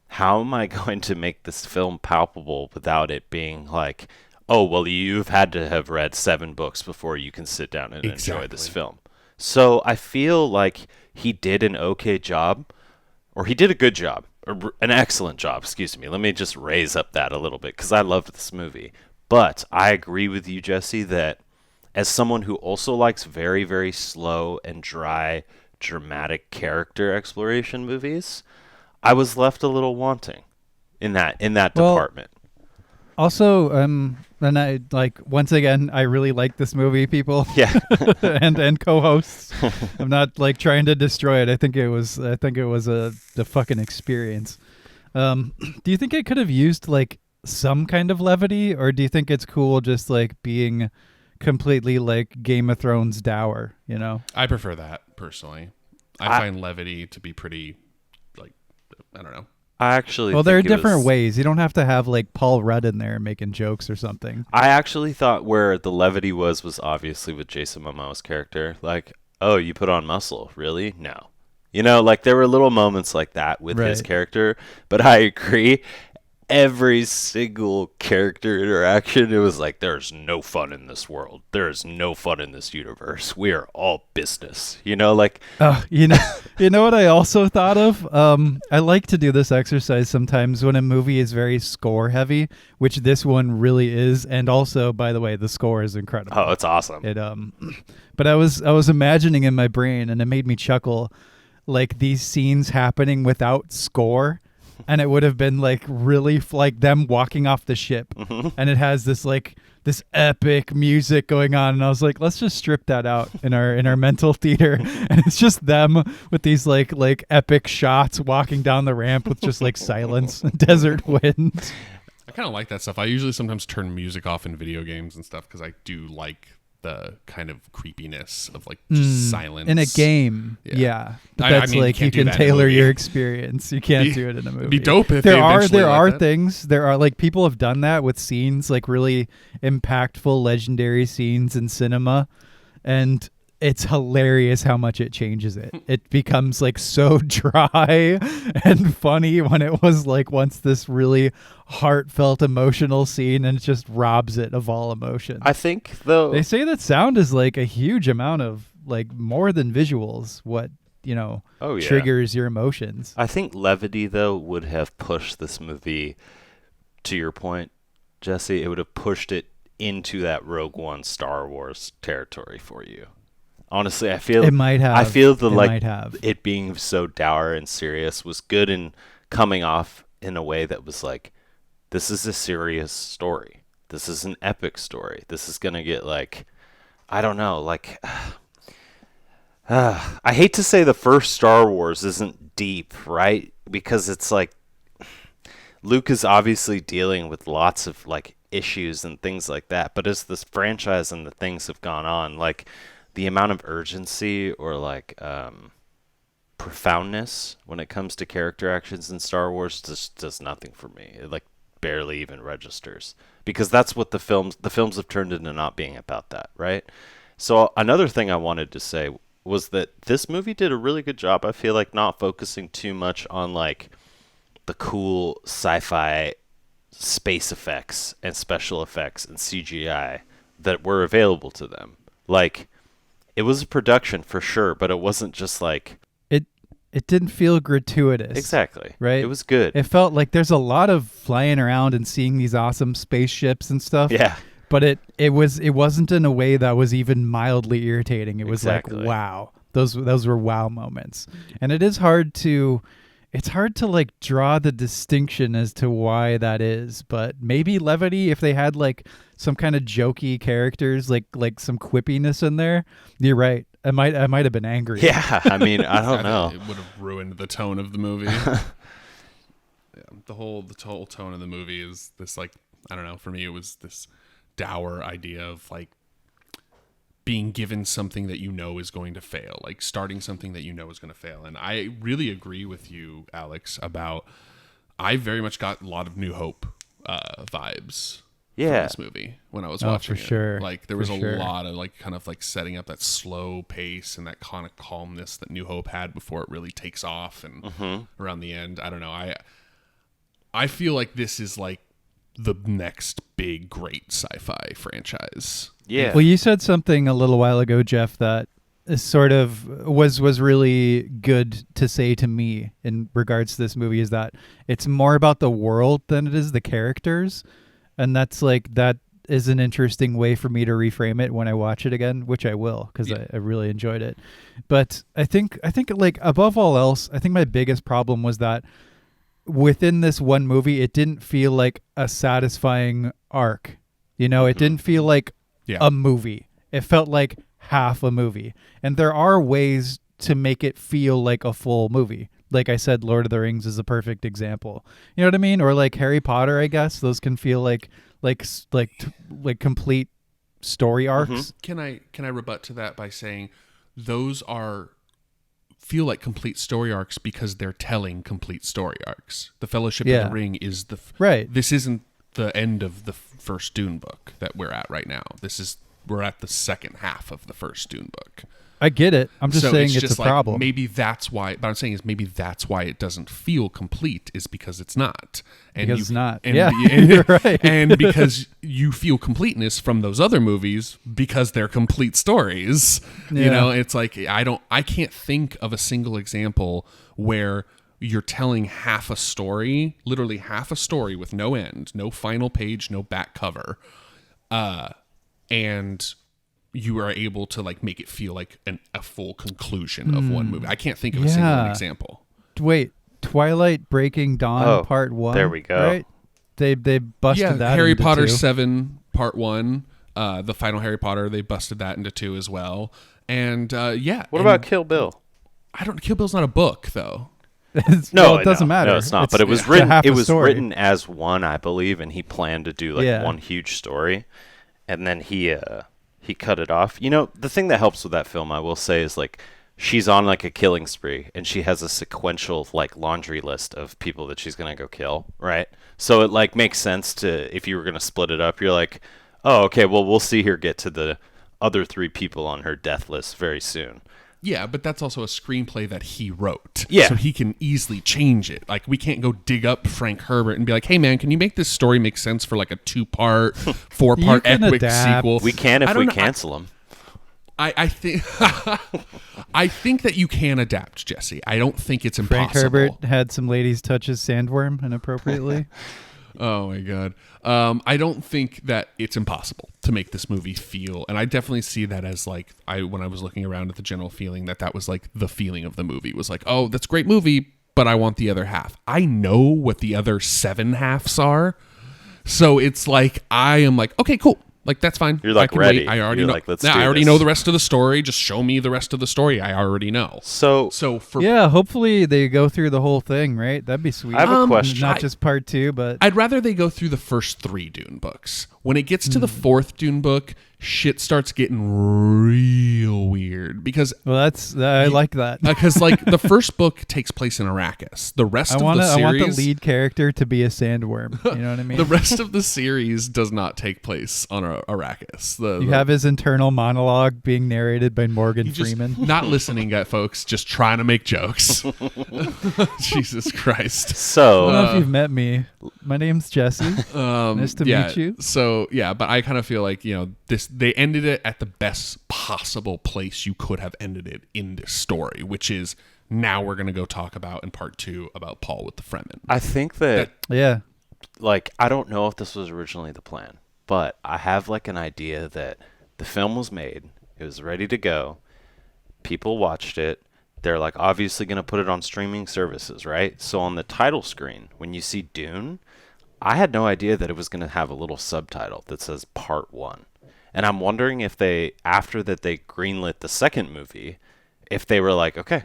how am I going to make this film palpable without it being like, oh, well, you've had to have read 7 books before you can sit down and enjoy this Exactly. film. So I feel like he did an okay job, or he did a good job, or an excellent job, excuse me. Let me just raise up that a little bit, because I loved this movie. But I agree with you, Jesse, that as someone who also likes very, very slow and dry, dramatic character exploration movies, I was left a little wanting in that Well, department. also, and I like once again, I really like this movie, people, Yeah. and co-hosts. I'm not like trying to destroy it. I think it was the fucking experience. Do you think it could have used like some kind of levity, or do you think it's cool just like being completely like Game of Thrones dour? You know? I prefer that personally. I I- find levity to be pretty, like, I don't know. I actually Well, there are think it different was- ways. You don't have to have like Paul Rudd in there making jokes or something. I actually thought where the levity was obviously with Jason Momoa's character. Like, oh, you put on muscle, really? No. You know, like there were little moments like that with his Right. character, but I agree. Every single character interaction, it was like, there's no fun in this world. There is no fun in this universe. We are all business. You know, like, You know what I also thought of? I like to do this exercise sometimes when a movie is very score heavy, which this one really is, and also, by the way, the score is incredible. oh, it's awesome. It but I was imagining in my brain, and it made me chuckle, like these scenes happening without score, and it would have been like really like them walking off the ship, and it has this like this epic music going on, and I was like, let's just strip that out in our mental theater, and it's just them with these like epic shots walking down the ramp with just like silence and desert wind. I kind of like that stuff. I usually sometimes turn music off in video games and stuff because I do like the kind of creepiness of like just silence In a game, Yeah. yeah. But I that's mean, you like you can't do can that in a tailor movie. your experience. You can't Be- do it in a movie. it'd be dope if there they are eventually there let are that. things there are like people have done that with scenes, like really impactful legendary scenes in cinema, and it's hilarious how much it changes it. It becomes like so dry and funny when it was like once this really heartfelt emotional scene, and it just robs it of all emotion. I think, though, They say that sound is like a huge amount of like more than visuals, what, you know, oh, yeah. triggers your emotions. I think levity, though, would have pushed this movie, to your point, Jesse, it would have pushed it into that Rogue One Star Wars territory for you. Honestly, I feel It might have. I feel the It like might have. it being so dour and serious was good in coming off in a way that was like, this is a serious story. This is an epic story. This is gonna get like, I don't know, like, I hate to say the first Star Wars isn't deep, right? Because it's like Luke is obviously dealing with lots of like issues and things like that. But as this franchise and the things have gone on, like the amount of urgency or like profoundness when it comes to character actions in Star Wars just does nothing for me. It like barely even registers, because that's what the films have turned into, not being about that, right? So another thing I wanted to say was that this movie did a really good job, I feel like, not focusing too much on like the cool sci-fi space effects and special effects and CGI that were available to them. Like, it was a production for sure, but it wasn't just like, It didn't feel gratuitous. exactly, Right? It was good. It felt like there's a lot of flying around and seeing these awesome spaceships and stuff. Yeah, But it wasn't in a way that was even mildly irritating. It was Exactly. like, wow. Those were wow moments. And it's hard to like draw the distinction as to why that is, but maybe levity, if they had like some kind of jokey characters, like some quippiness in there. You're right. I might have been angry. Yeah, I mean, I I don't think know. it would have ruined the tone of the movie. The whole tone of the movie is this, like, I don't know, for me it was this dour idea of like being given something that you know is going to fail, like starting something that you know is going to fail. And I really agree with you, Alex, about I very much got a lot of New Hope vibes from this movie when I was watching for it. sure. Like there was a lot of like kind of like setting up that slow pace and that kind of calmness that New Hope had before it really takes off and around the end. I don't know. I feel like this is like the next big great sci-fi franchise. Yeah. Well, you said something a little while ago, Jeff, that is sort of was really good to say to me in regards to this movie, is that it's more about the world than it is the characters. And that's like, that is an interesting way for me to reframe it when I watch it again, which I will, because I really enjoyed it. But I think like above all else, I think my biggest problem was that within this one movie, it didn't feel like a satisfying arc. You know, it didn't feel like a movie. It felt like half a movie. And there are ways to make it feel like a full movie. Like I said, Lord of the Rings is a perfect example. You know what I mean? Or like Harry Potter, I guess. Those can feel like complete story arcs. Can I rebut to that by saying those feel like complete story arcs because they're telling complete story arcs. The Fellowship of the Ring is right. This isn't the end of the first Dune book that we're at right now. We're at the second half of the first Dune book. I get it. I'm just saying it's just a problem. Maybe that's why. But I'm saying is maybe that's why it doesn't feel complete, is because it's not. And because it's not. And, yeah, you're right. And because you feel completeness from those other movies because they're complete stories. Yeah. You know, it's like I can't think of a single example where you're telling half a story, literally half a story with no end, no final page, no back cover, and you are able to like make it feel like a full conclusion of one movie. I can't think of a single example. Wait, Twilight Breaking Dawn Part 1. There we go. Right? They busted that Harry into Potter 2. 7 Part 1, the final Harry Potter, they busted that into 2 as well. And What about Kill Bill? Kill Bill's not a book though. No, it doesn't matter. No, it's not. But it was written. It was written as one, I believe, and he planned to do like one huge story, and then he cut it off. You know, the thing that helps with that film, I will say, is like she's on like a killing spree, and she has a sequential like laundry list of people that she's gonna go kill. Right. So it like makes sense to, if you were gonna split it up, you're like, oh, okay, well, we'll see her get to the other 3 people on her death list very soon. Yeah, but that's also a screenplay that he wrote. Yeah. So he can easily change it. Like, we can't go dig up Frank Herbert and be like, hey, man, can you make this story make sense for like a 2-part, 4-part epic sequel? We can if we cancel him. I think I think that you can adapt, Jesse. I don't think it's impossible. Frank Herbert had some ladies touch his sandworm inappropriately. Oh my god. I don't think that it's impossible to make this movie feel, and I definitely see that as like when I was looking around at the general feeling, that was like the feeling of the movie was like, oh, that's a great movie, but I want the other half. I know what the other 7 halves are, so it's like I am like, okay, cool. Like, that's fine. You're like, I can ready. Wait. I already You're know. like, let's I do already this. know the rest of the story. Just show me the rest of the story. I already know. So for hopefully they go through the whole thing, right? That'd be sweet. I have a question. Not just part 2, but I'd rather they go through the first 3 Dune books. When it gets to the 4th Dune book, shit starts getting real weird because I like that. because like the first book takes place in Arrakis. The rest of the series, I want the lead character to be a sandworm. You know what I mean? The rest of the series does not take place on Arrakis. You have his internal monologue being narrated by Morgan just Freeman. Not listening at folks, just trying to make jokes. Jesus Christ. So I don't know if you've met me. My name's Jesse. Nice to meet you. So yeah, but I kind of feel like, you know, they ended it at the best possible place you could have ended it in this story, which is now we're going to go talk about in part 2 about Paul with the Fremen. I think that yeah, like, I don't know if this was originally the plan, but I have like an idea that the film was made, it was ready to go, people watched it, they're like obviously going to put it on streaming services, right? So on the title screen, when you see Dune, I had no idea that it was going to have a little subtitle that says Part 1. And I'm wondering if they, after that they greenlit the second movie, if they were like, okay,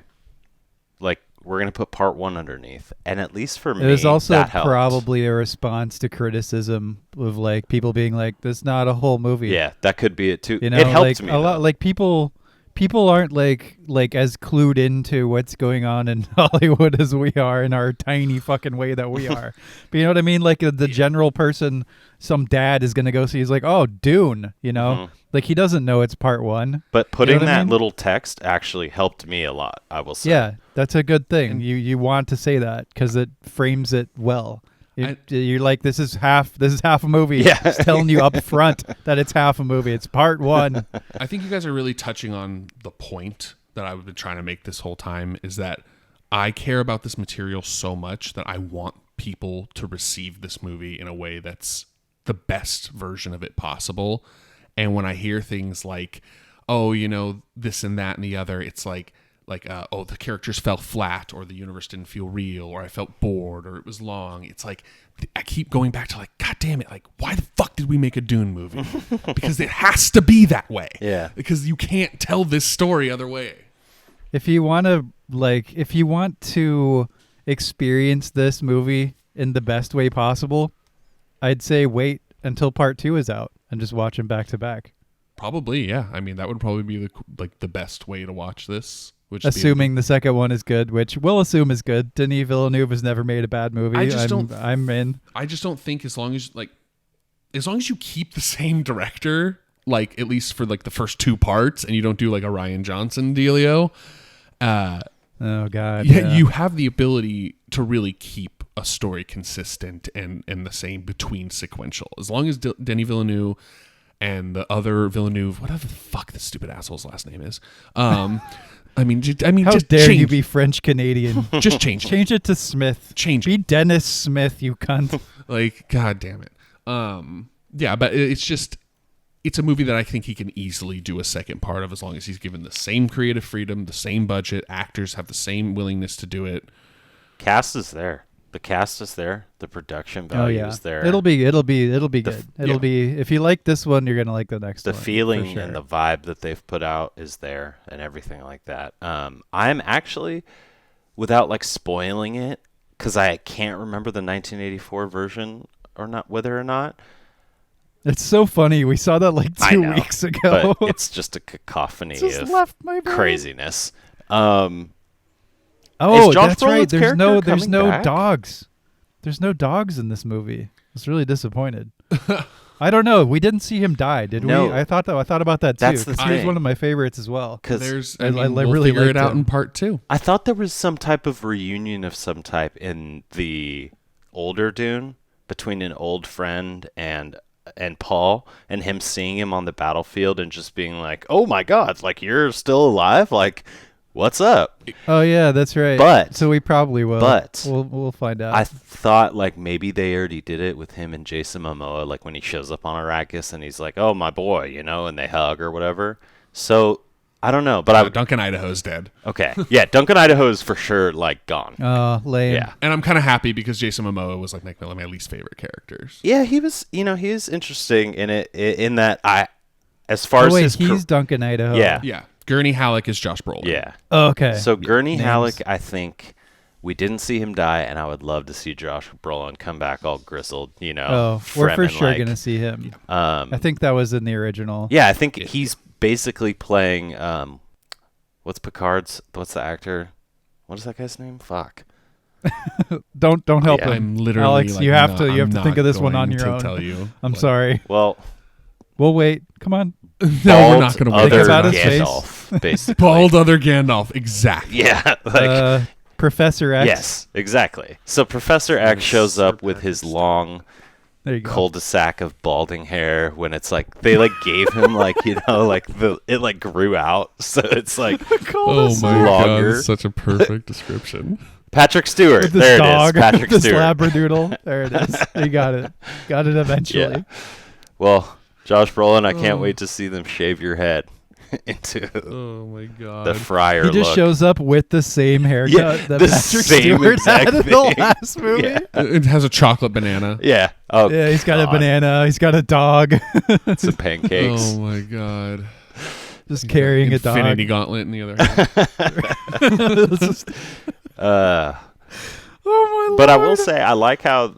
like we're going to put part 1 underneath. And at least for me, It was also that helped. probably a response to criticism of like people being like, "This is not a whole movie." Yeah, that could be it too. You know, it helped like me. a lot. Like people aren't like as clued into what's going on in Hollywood as we are in our tiny fucking way that we are. But you know what I mean? Like the general person, some dad is gonna go see. He's like, "Oh, Dune," you know, like he doesn't know it's part 1. But putting you know what I that mean? little text actually helped me a lot, I will say. Yeah, that's a good thing. You want to say that because it frames it well. You're like, this is half a movie. Yeah. It's telling you up front that it's half a movie. It's part 1. I think you guys are really touching on the point that I've been trying to make this whole time, is that I care about this material so much that I want people to receive this movie in a way that's the best version of it possible. And when I hear things like, oh, you know, this and that and the other, it's like, oh, the characters fell flat, or the universe didn't feel real, or I felt bored, or it was long. It's like, I keep going back to like, God damn it, like, why the fuck did we make a Dune movie? Because it has to be that way. Yeah. Because you can't tell this story other way. If you want to experience this movie in the best way possible, I'd say wait until part 2 is out and just watch them back to back. Probably, yeah. I mean, that would probably be the best way to watch this. Assuming the second one is good, which we'll assume is good. Denis Villeneuve has never made a bad movie. I'm in. I just don't think as long as you keep the same director, like at least for like the first 2 parts, and you don't do like a Rian Johnson dealio, oh god, you have the ability to really keep a story consistent and the same between sequential. As long as Denis Villeneuve and the other Villeneuve, whatever the fuck the stupid asshole's last name is, I mean, how just dare change. you be French Canadian? Just change it. Change it to Smith. Change it. Be Dennis Smith, you cunt. Like, god damn it. Yeah, but it's a movie that I think he can easily do a second part of, as long as he's given the same creative freedom, the same budget, actors have the same willingness to do it. Cast is there. The cast is there. The production value is there. It'll be good. It'll be, if you like this one, you're gonna like the next one. The feeling and the vibe that they've put out is there, and everything like that. I'm actually, without like spoiling it, because I can't remember the 1984 version or not, whether or not. It's so funny. We saw that like 2 weeks ago. But it's just a cacophony just of left my brain. craziness. Oh, Josh that's right. Brolin's There's no coming back? dogs. There's no dogs in this movie. I was really disappointed. I don't know. We didn't see him die, did No. we? I thought about that too. That's the 'Cause he was thing. one of my favorites as well. Because We'll really figure it liked out him. in part 2. I thought there was some type of reunion of some type in the older Dune between an old friend and Paul, and him seeing him on the battlefield and just being like, "Oh my God, like you're still alive? Like, what's up?" Oh yeah, that's right. But- so we probably will. but we'll find out. I thought like maybe they already did it with him and Jason Momoa, like when he shows up on Arrakis and he's like, "Oh my boy," you know, and they hug or whatever. So I don't know, but Duncan Idaho's dead. okay, yeah, Duncan Idaho is for sure like gone. Lame. Yeah. And I'm kind of happy because Jason Momoa was like one of my least favorite characters. Yeah, he was, he is interesting in it, in that as far as wait, his he's Duncan Idaho. Yeah. Yeah. Gurney Halleck is Josh Brolin. Yeah. Oh, okay. So Gurney Names. Halleck, I think we didn't see him die, and I would love to see Josh Brolin come back all grizzled, Oh, we're for sure like, gonna see him. Um, I think that was in the original. yeah, I think he's basically playing. What's the actor? What is that guy's name? Fuck. Don't help Yeah. him. I'm literally Alex, like, you have no, to I'm think of this one on not your going own. to tell you. I'm Like, sorry. Well, We'll wait. Come on. No, we're bald not going to other wait. It's out of space. Gandalf, basically. Bald other Gandalf. Exactly. Yeah, like Professor X. yes, exactly. So Professor X shows up with his long There you go. cul-de-sac of balding hair when it's like they like gave him like like it like grew out, so it's like Oh my god, Longer. that's such a perfect description. Patrick Stewart. With this There dog, it is, Patrick this Stewart. labradoodle. There it is. You got it. Got it eventually. Yeah. Well, Josh Brolin, I can't wait to see them shave your head. into Oh my god. the friar He just look. shows up with the same haircut Yeah, that the Patrick same Stewart exact had in the thing. last movie. Yeah. It has a chocolate banana. Yeah. Oh, Yeah, he's got a God. banana. He's got a dog. Some pancakes. Oh my god. Just carrying a dog. Infinity Gauntlet in the other hand. Uh, Oh my but I lord. will say, I like how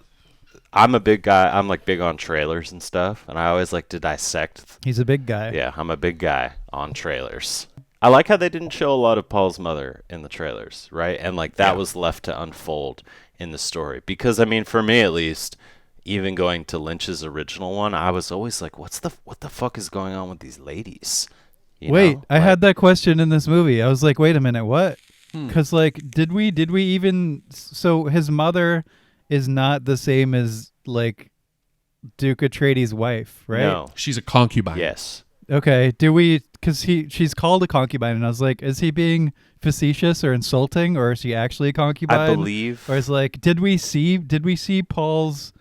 I'm a big guy. I'm like big on trailers and stuff, and I always like to dissect. He's a big guy. Yeah, I'm a big guy on trailers. I like how they didn't show a lot of Paul's mother in the trailers, right? And like that was left to unfold in the story. Because I mean, for me at least, even going to Lynch's original one, I was always like, what the fuck is going on with these ladies? You Wait, know? I Like, had that question in this movie. I was like, wait a minute, what? Because like, did we even? So his mother is not the same as like Duke Atreides' wife, right? No. She's a concubine. Yes. Okay. Do we? Because she's called a concubine, and I was like, is he being facetious or insulting, or is she actually a concubine? I believe. Or is like, did we see Paul's,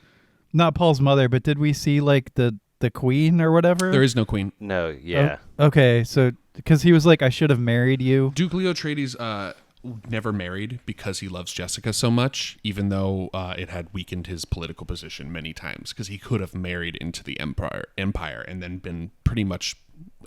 not Paul's mother, but did we see like the queen or whatever? There is no queen. No, yeah. Okay, so because he was like, I should have married you. Duke Leo Atreides never married because he loves Jessica so much, even though it had weakened his political position many times, because he could have married into the empire and then been pretty much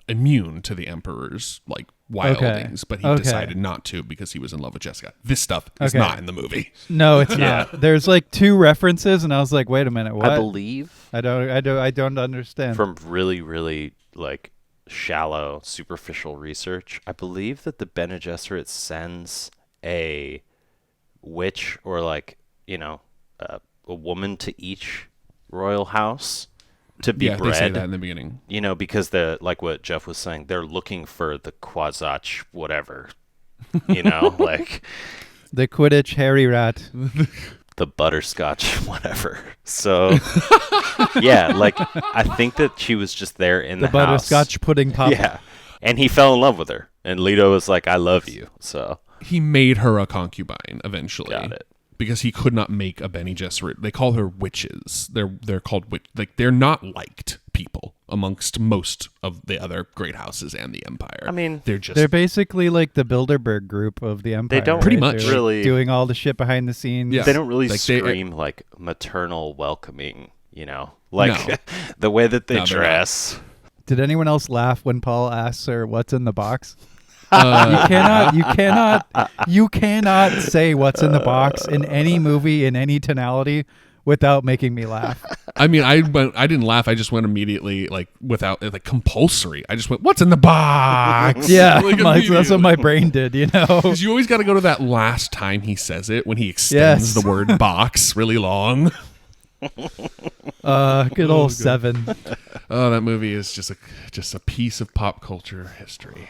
immune to the emperor's like wildings, but he decided not to because he was in love with Jessica. This stuff is not in the movie. No, it's not. There's like 2 references, and I was like, wait a minute, what? I believe I don't understand. from really, really like shallow, superficial research, I believe that the Bene Gesserit sends a witch or like, you know, a woman to each royal house to be Yeah, bred. they say that in the beginning. You know, because they're like what Jeff was saying, they're looking for the Quasach whatever. You know, like The Quidditch Harry Rat. the butterscotch whatever. So yeah, like I think that she was just there in the, The butterscotch pudding pop. Yeah. And he fell in love with her. And Leto was like, I love you. So He made her a concubine eventually. got it. Because he could not make a Bene Gesserit. They call her witches. They're called like they're not liked people amongst most of the other great houses and the empire. I mean, They're basically like the Bilderberg group of the empire. don't Pretty right? much. They're, like, really doing all the shit behind the scenes. Yeah. they don't really Like, scream like maternal welcoming, you know, like No. the way that they No, they're not. dress. Did anyone else laugh when Paul asks her what's in the box? Uh, You cannot say what's in the box in any movie in any tonality without making me laugh. I mean, I didn't laugh. I just went immediately like without like compulsory. I just went, "What's in the box?" Yeah, Like, that's what my immediately. brain did, you know. Because you always got to go to that last time he says it when he extends Yes. the word box really long. Good old Seven. Oh, that movie is just a piece of pop culture history.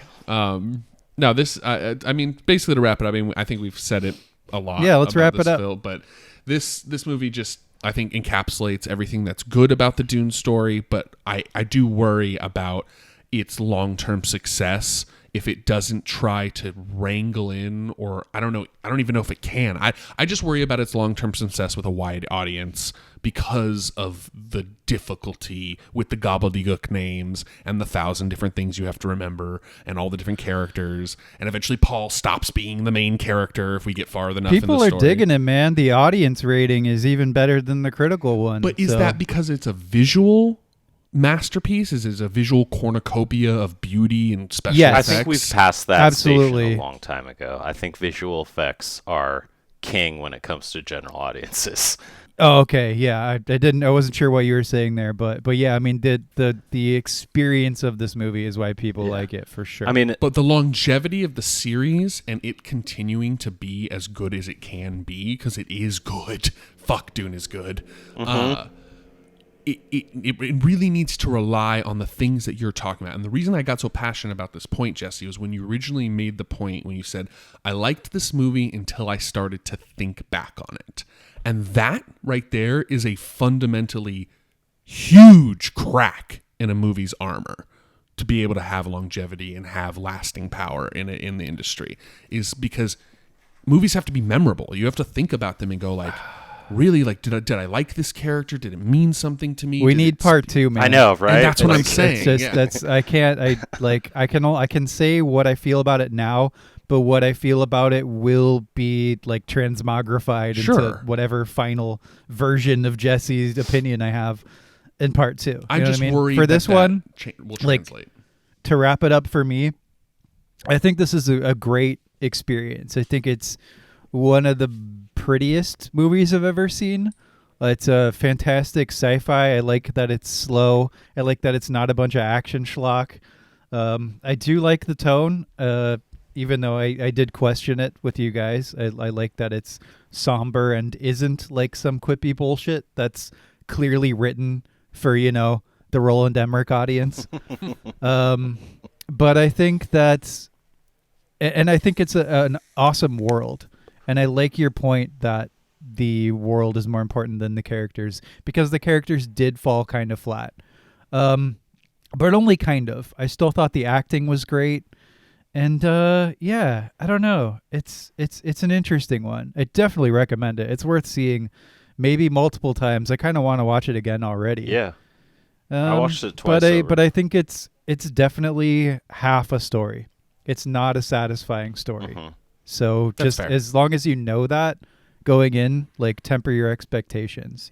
Now this, I mean, basically to wrap it up, I mean, I think we've said it a lot. Yeah, let's about wrap this it up. film, but this movie just, I think, encapsulates everything that's good about the Dune story. But I do worry about its long-term success if it doesn't try to wrangle in, or I don't know, I don't even know if it can. I just worry about its long-term success with a wide audience because of the difficulty with the gobbledygook names and the 1,000 different things you have to remember and all the different characters. And eventually Paul stops being the main character if we get far enough in People the are story. digging it, man. The audience rating is even better than the critical one. But is so- that because it's a visual masterpiece? Is it a visual cornucopia of beauty and special Yes. I effects? think we've passed that Absolutely. station a long time ago. I think visual effects are king when it comes to general audiences. Oh, okay. Yeah, I wasn't sure what you were saying there, but yeah, I mean, the experience of this movie is why people like it for sure. I mean, But the longevity of the series and it continuing to be as good as it can be, because it is good. Fuck, Dune is good. It really needs to rely on the things that you're talking about. And the reason I got so passionate about this point, Jesse, was when you originally made the point when you said, I liked this movie until I started to think back on it. And that right there is a fundamentally huge crack in a movie's armor to be able to have longevity and have lasting power in the industry, is because movies have to be memorable. You have to think about them and go like, really like, did I like this character? Did it mean something to me? We need part 2, man. I know, right? And that's what I'm Like, saying. It's just, I can say what I feel about it now, but what I feel about it will be like transmogrified into Sure. whatever final version of Jesse's opinion I have in part 2. You I'm know just what I mean? worried For this that one, will like, translate. to wrap it up for me, I think this is a great experience. I think it's one of the prettiest movies I've ever seen. It's a fantastic sci-fi. I like that it's slow. I like that it's not a bunch of action schlock. I do like the tone, even though I did question it with you guys. I like that it's somber and isn't like some quippy bullshit that's clearly written for, the Roland Emmerich audience. But I think that's... And I think it's an awesome world. And I like your point that the world is more important than the characters, because the characters did fall kind of flat. But only kind of. I still thought the acting was great. And I don't know. It's an interesting one. I definitely recommend it. It's worth seeing maybe multiple times. I kind of want to watch it again already. Yeah. I watched it twice. But I think it's definitely half a story. It's not a satisfying story. Mm-hmm. So That's just fair. as long as you know that going in, like, temper your expectations,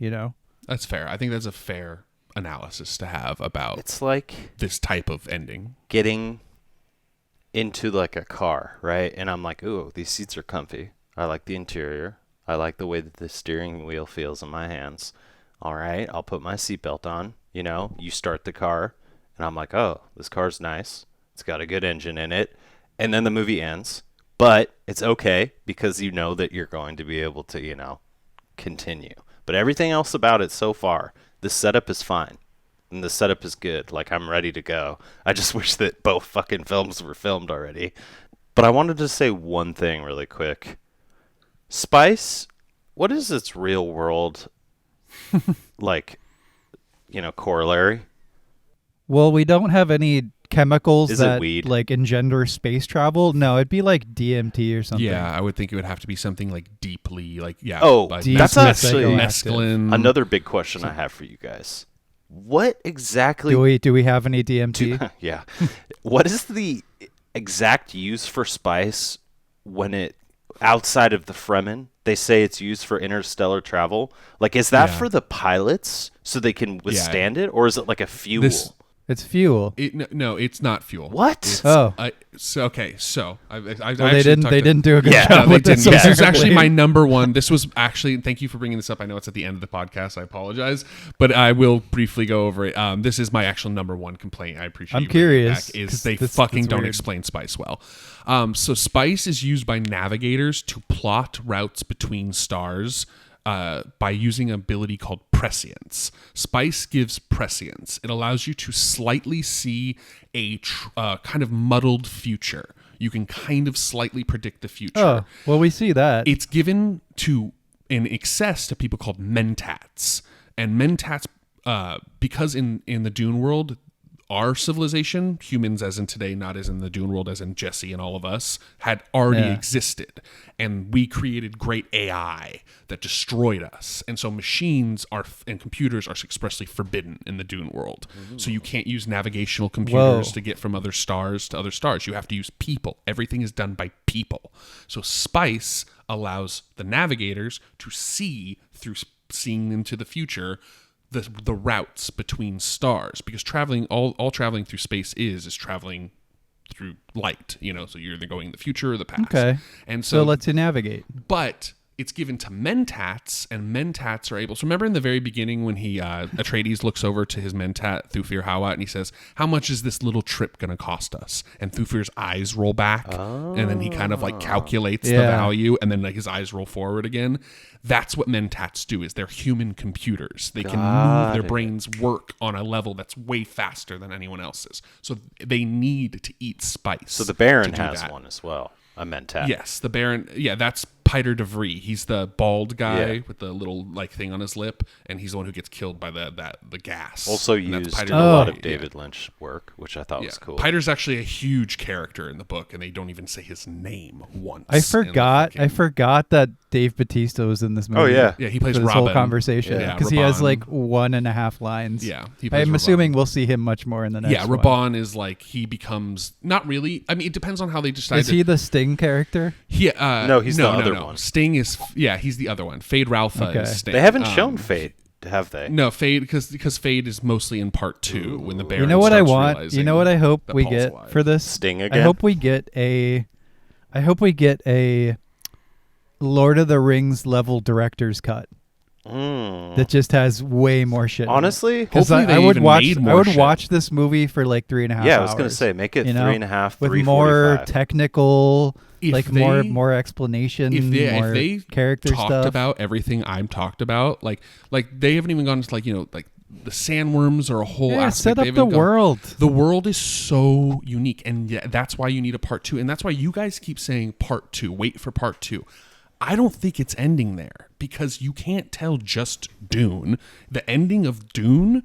That's fair. I think that's a fair analysis to have about It's like this type of ending. getting into like a car, right? And I'm like, ooh, these seats are comfy. I like the interior. I like the way that the steering wheel feels in my hands. All right, I'll put my seatbelt on. You start the car, and I'm like, oh, this car's nice. It's got a good engine in it. And then the movie ends. But it's okay because you know that you're going to be able to, continue. But everything else about it so far, the setup is fine. And the setup is good. Like, I'm ready to go. I just wish that both fucking films were filmed already. But I wanted to say one thing really quick. Spice, what is its real world, corollary? Well, we don't have any chemicals Is it that weed? like engender space travel. No, it'd be like DMT or something. Yeah, I would think it would have to be something like deeply, Oh, like that's actually mescaline. another big question I have for you guys. What exactly... Do we have any DMT? Yeah. What is the exact use for spice when it... outside of the Fremen, they say it's used for interstellar travel? Like, is that for the pilots so they can withstand it? Or is it like a fuel? It's fuel. No, it's not fuel. What? It's, Oh. they didn't do a good Yeah, job they with this. didn't. This is apparently. actually my number one. This was actually, thank you for bringing this up. I know it's at the end of the podcast. I apologize, but I will briefly go over it. This is my actual number one complaint. I appreciate. I'm you bringing it curious, back, Is 'cause they that's fucking don't weird. explain spice well. So spice is used by navigators to plot routes between stars. By using an ability called prescience. Spice gives prescience. It allows you to slightly see a kind of muddled future. You can kind of slightly predict the future. Oh, well, we see that. It's given in excess to people called mentats. And mentats, because in the Dune world, our civilization, humans as in today, not as in the Dune world, as in Jesse and all of us, had already existed. And we created great AI that destroyed us. And so machines and computers are expressly forbidden in the Dune world. So you can't use navigational computers to get from other stars to other stars. You have to use people. Everything is done by people. So spice allows the navigators to see through seeing into the future the routes between stars, because traveling all traveling through space is traveling through light, so you're either going in the future or the past. Okay. And so so lets you navigate. but it's given to mentats, and mentats are able. So remember in the very beginning when Atreides looks over to his mentat Thufir Hawat and he says, "How much is this little trip going to cost us?" And Thufir's eyes roll back, and then he kind of like calculates the value, and then like his eyes roll forward again. That's what mentats do. Is they're human computers. They can move their brains, work on a level that's way faster than anyone else's. So they need to eat spice. So the Baron to do has that. one as well. A mentat. Yes, the Baron. Yeah, that's Piter DeVries. He's the bald guy Yeah. with the little like thing on his lip, and he's the one who gets killed by the gas. Also And that's used Piter in a lot DeVries. of David Lynch work, which I thought was cool. Piter's actually a huge character in the book, and they don't even say his name once. I forgot that Dave Bautista was in this movie. Oh yeah. Yeah, he plays For this Robin. whole conversation Yeah, because he has Raban. like 1.5 lines. Yeah, he plays I'm Raban. assuming we'll see him much more in the next Yeah, one. Raban is like he becomes not really. I mean, it depends on how they decide. Is he the Sting character? No, he's the other one. Sting is he's the other one. Fade Ralpha Okay. is Sting. They haven't shown Fate, have they? No, Fade because Fade is mostly in part 2 when the Baron. You know what I starts want? realizing You know what I hope that we Paul's get alive. for this? Sting I again? hope we get a Lord of the Rings level director's cut that just has way more shit. in it. Honestly, 'Cause Hopefully I they would even watch. made I more would shit. watch this movie for like 3.5 yeah, I hours. was gonna say make it you know, 3.5, with 3:45. more technical, If like they- more explanation, if more they character talked stuff. about everything I'm talked about, like they haven't even gone to like the sandworms are a whole yeah, aspect. set They up haven't the gone- world. The world is so unique, and that's why you need a part 2, and that's why you guys keep saying part 2. Wait for part 2. I don't think it's ending there because you can't tell just Dune. The ending of Dune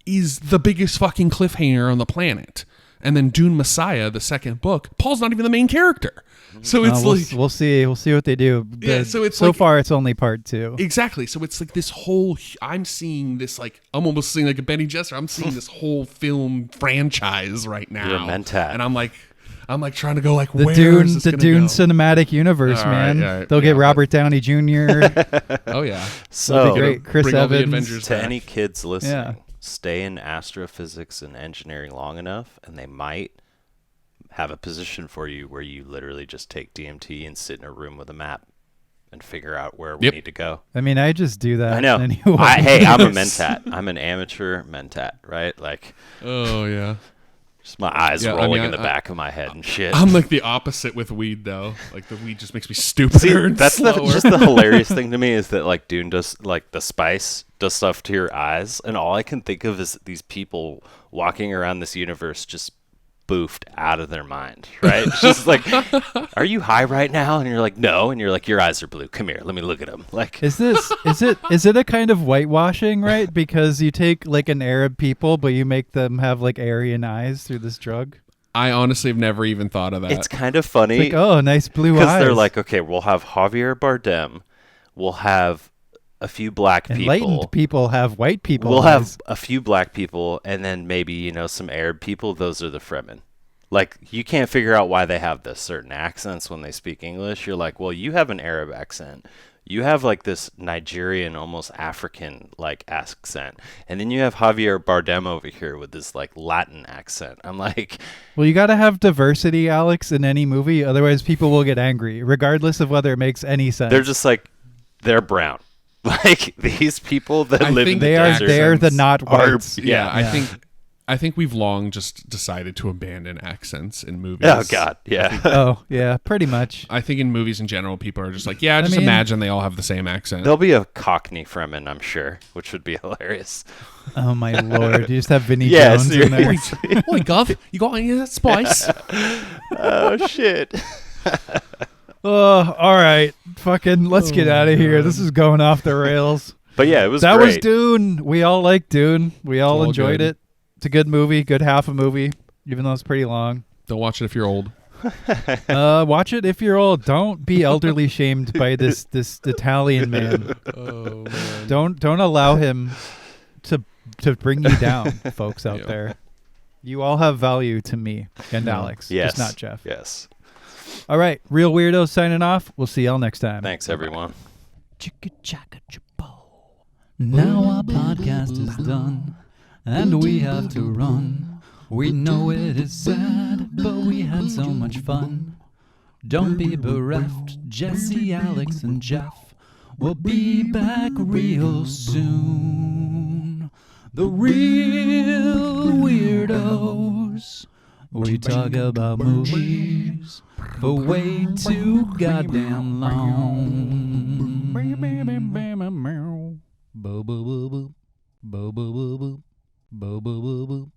is the biggest fucking cliffhanger on the planet. And then Dune Messiah, the second book, Paul's not even the main character. So it's we'll see what they do. Yeah, so it's so like- far it's only part 2. Exactly. So it's like this whole. I'm seeing this like I'm almost seeing like a Benny Gesserit. I'm seeing this whole film franchise right now. You're a mentat. and I'm like trying to go like The where Dune, is this the gonna Dune go? cinematic universe, All right, man. all right, They'll get yeah, Robert Downey Jr. Oh yeah. So That'd be great. Chris Bring all the Evans. Avengers to back. any kids listening, Yeah. stay in astrophysics and engineering long enough, and they might have a position for you where you literally just take DMT and sit in a room with a map and figure out where we Yep. need to go. I mean, I just do that. I know. Anyway. Hey, I'm a mentat. I'm an amateur mentat, right? Like, Oh yeah. just my eyes Yeah, I rolling mean, in the back of my head and shit. I'm like the opposite with weed though. Like the weed just makes me stupider See, and that's slower. just the hilarious thing to me is that like Dune does like the spice does stuff to your eyes, and all I can think of is these people walking around this universe just boofed out of their mind, right? It's just like, are you high right now? And you're like, no, and you're like, your eyes are blue. Come here, let me look at them. Like, Is it a kind of whitewashing, right? Because you take like an Arab people, but you make them have like Aryan eyes through this drug. I honestly have never even thought of that. it's kind of funny Like, oh, nice blue eyes. because they're like, okay, we'll have Javier Bardem, we'll have a few black enlightened people have white people. We'll eyes. have a few black people and then maybe, some Arab people. Those are the Fremen. Like, you can't figure out why they have this certain accents when they speak English. You're like, well, you have an Arab accent. You have like this Nigerian, almost African like accent. And then you have Javier Bardem over here with this like Latin accent. I'm like, Well, you got to have diversity, Alex, in any movie. Otherwise, people will get angry, regardless of whether it makes any sense. they're just like, they're brown. Like, these people that I live think in the they are desert they're the not are- whites. yeah, yeah. I think we've long just decided to abandon accents in movies. Oh, God. Yeah. Oh, yeah, pretty much. I think in movies in general, people are just like, yeah, just mean- imagine they all have the same accent. There'll be a Cockney Fremen, I'm sure, which would be hilarious. Oh my lord! You just have Vinnie Yeah, Jones in there. Holy Gov, you got any of that spice? Oh, shit. Oh, all right. Fucking let's get out of here. This is going off the rails. But yeah, it was That great. was Dune. We all like Dune. We all all enjoyed good. it. It's a good movie, good half a movie, even though it's pretty long. Don't watch it if you're old. Watch it if you're old. Don't be elderly shamed by this Italian man. Oh man. Don't allow him to bring you down, folks out Yeah. there. You all have value to me and Yeah. Alex, Yes. just not Jeff. Yes. All right, Real Weirdos signing off. We'll see y'all next time. Thanks, everyone. Chicka chaka chapo. Now our podcast is done, and we have to run. We know it is sad, but we had so much fun. Don't be bereft, Jesse, Alex, and Jeff. We'll be back real soon. The Real Weirdos. We talk about movies for way too goddamn long. Bo bo bo bo bo bo bo bo bo bo bo bo bo.